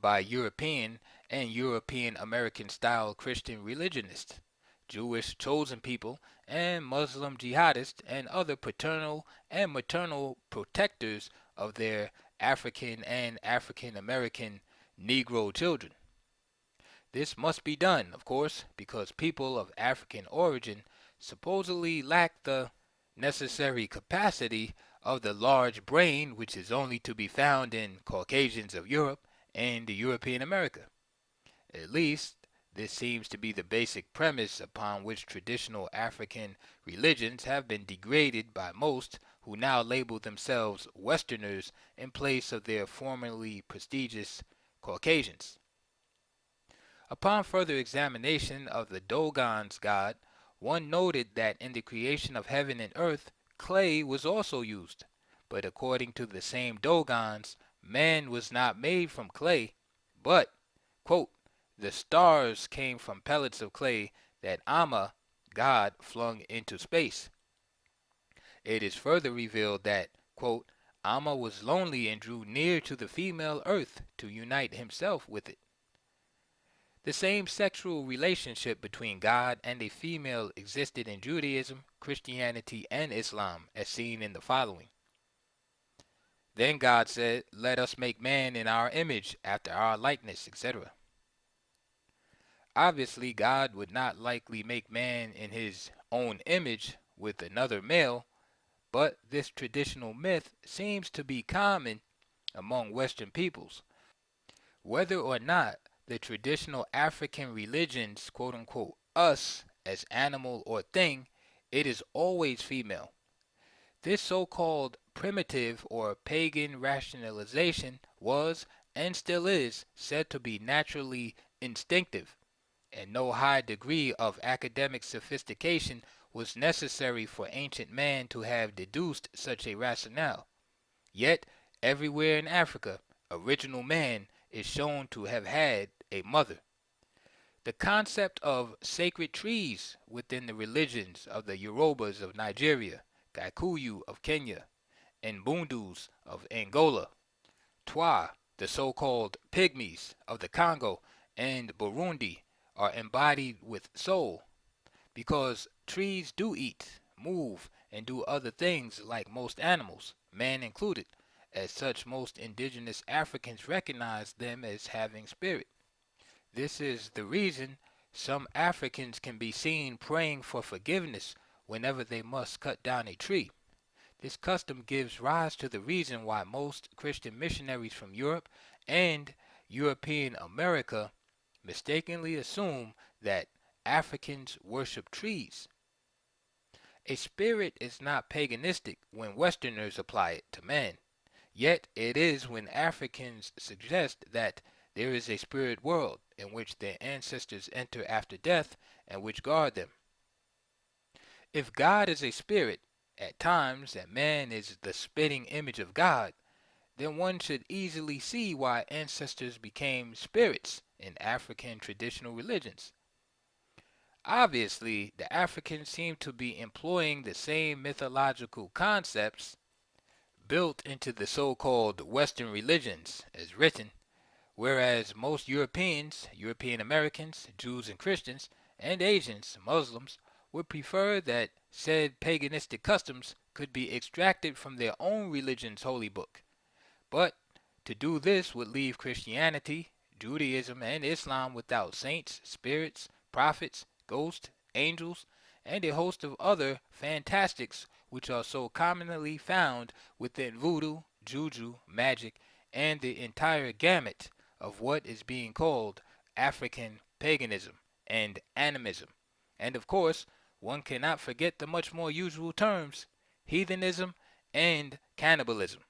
A: by European and European American style Christian religionists, Jewish chosen people, and Muslim jihadists and other paternal and maternal protectors of their African and African American Negro children. This must be done, of course, because people of African origin supposedly lack the necessary capacity of the large brain which is only to be found in Caucasians of Europe and European America. At least, this seems to be the basic premise upon which traditional African religions have been degraded by most who now label themselves Westerners in place of their formerly prestigious Caucasians. Upon further examination of the Dogon's god, one noted that in the creation of heaven and earth, clay was also used. But according to the same Dogons, man was not made from clay, but, quote, the stars came from pellets of clay that Amma, God, flung into space. It is further revealed that, quote, Amma was lonely and drew near to the female earth to unite himself with it. The same sexual relationship between God and a female existed in Judaism, Christianity, and Islam, as seen in the following. Then God said, let us make man in our image, after our likeness, etc. Obviously, God would not likely make man in his own image with another male, but this traditional myth seems to be common among Western peoples. Whether or not the traditional African religions, quote unquote, us as animal or thing, it is always female. This so-called primitive or pagan rationalization was, and still is, said to be naturally instinctive, and no high degree of academic sophistication was necessary for ancient man to have deduced such a rationale. Yet, everywhere in Africa, original man is shown to have had a mother. The concept of sacred trees within the religions of the Yorubas of Nigeria, Gikuyu of Kenya, and Bundus of Angola, Twa, the so-called pygmies of the Congo and Burundi, are embodied with soul, because trees do eat, move, and do other things like most animals, man included. As such, most indigenous Africans recognize them as having spirit. This is the reason some Africans can be seen praying for forgiveness whenever they must cut down a tree. This custom gives rise to the reason why most Christian missionaries from Europe and European America mistakenly assume that Africans worship trees. A spirit is not paganistic when Westerners apply it to man. Yet it is when Africans suggest that there is a spirit world in which their ancestors enter after death and which guard them. If God is a spirit, at times, and man is the spitting image of God, then one should easily see why ancestors became spirits in African traditional religions. Obviously, the Africans seem to be employing the same mythological concepts built into the so-called Western religions as written, whereas most Europeans, European Americans, Jews and Christians, and Asians, Muslims, would prefer that said paganistic customs could be extracted from their own religion's holy book. But to do this would leave Christianity, Judaism, and Islam without saints, spirits, prophets, ghosts, angels, and a host of other fantastics which are so commonly found within voodoo, juju, magic, and the entire gamut of what is being called African paganism and animism. And of course, one cannot forget the much more usual terms, heathenism and cannibalism.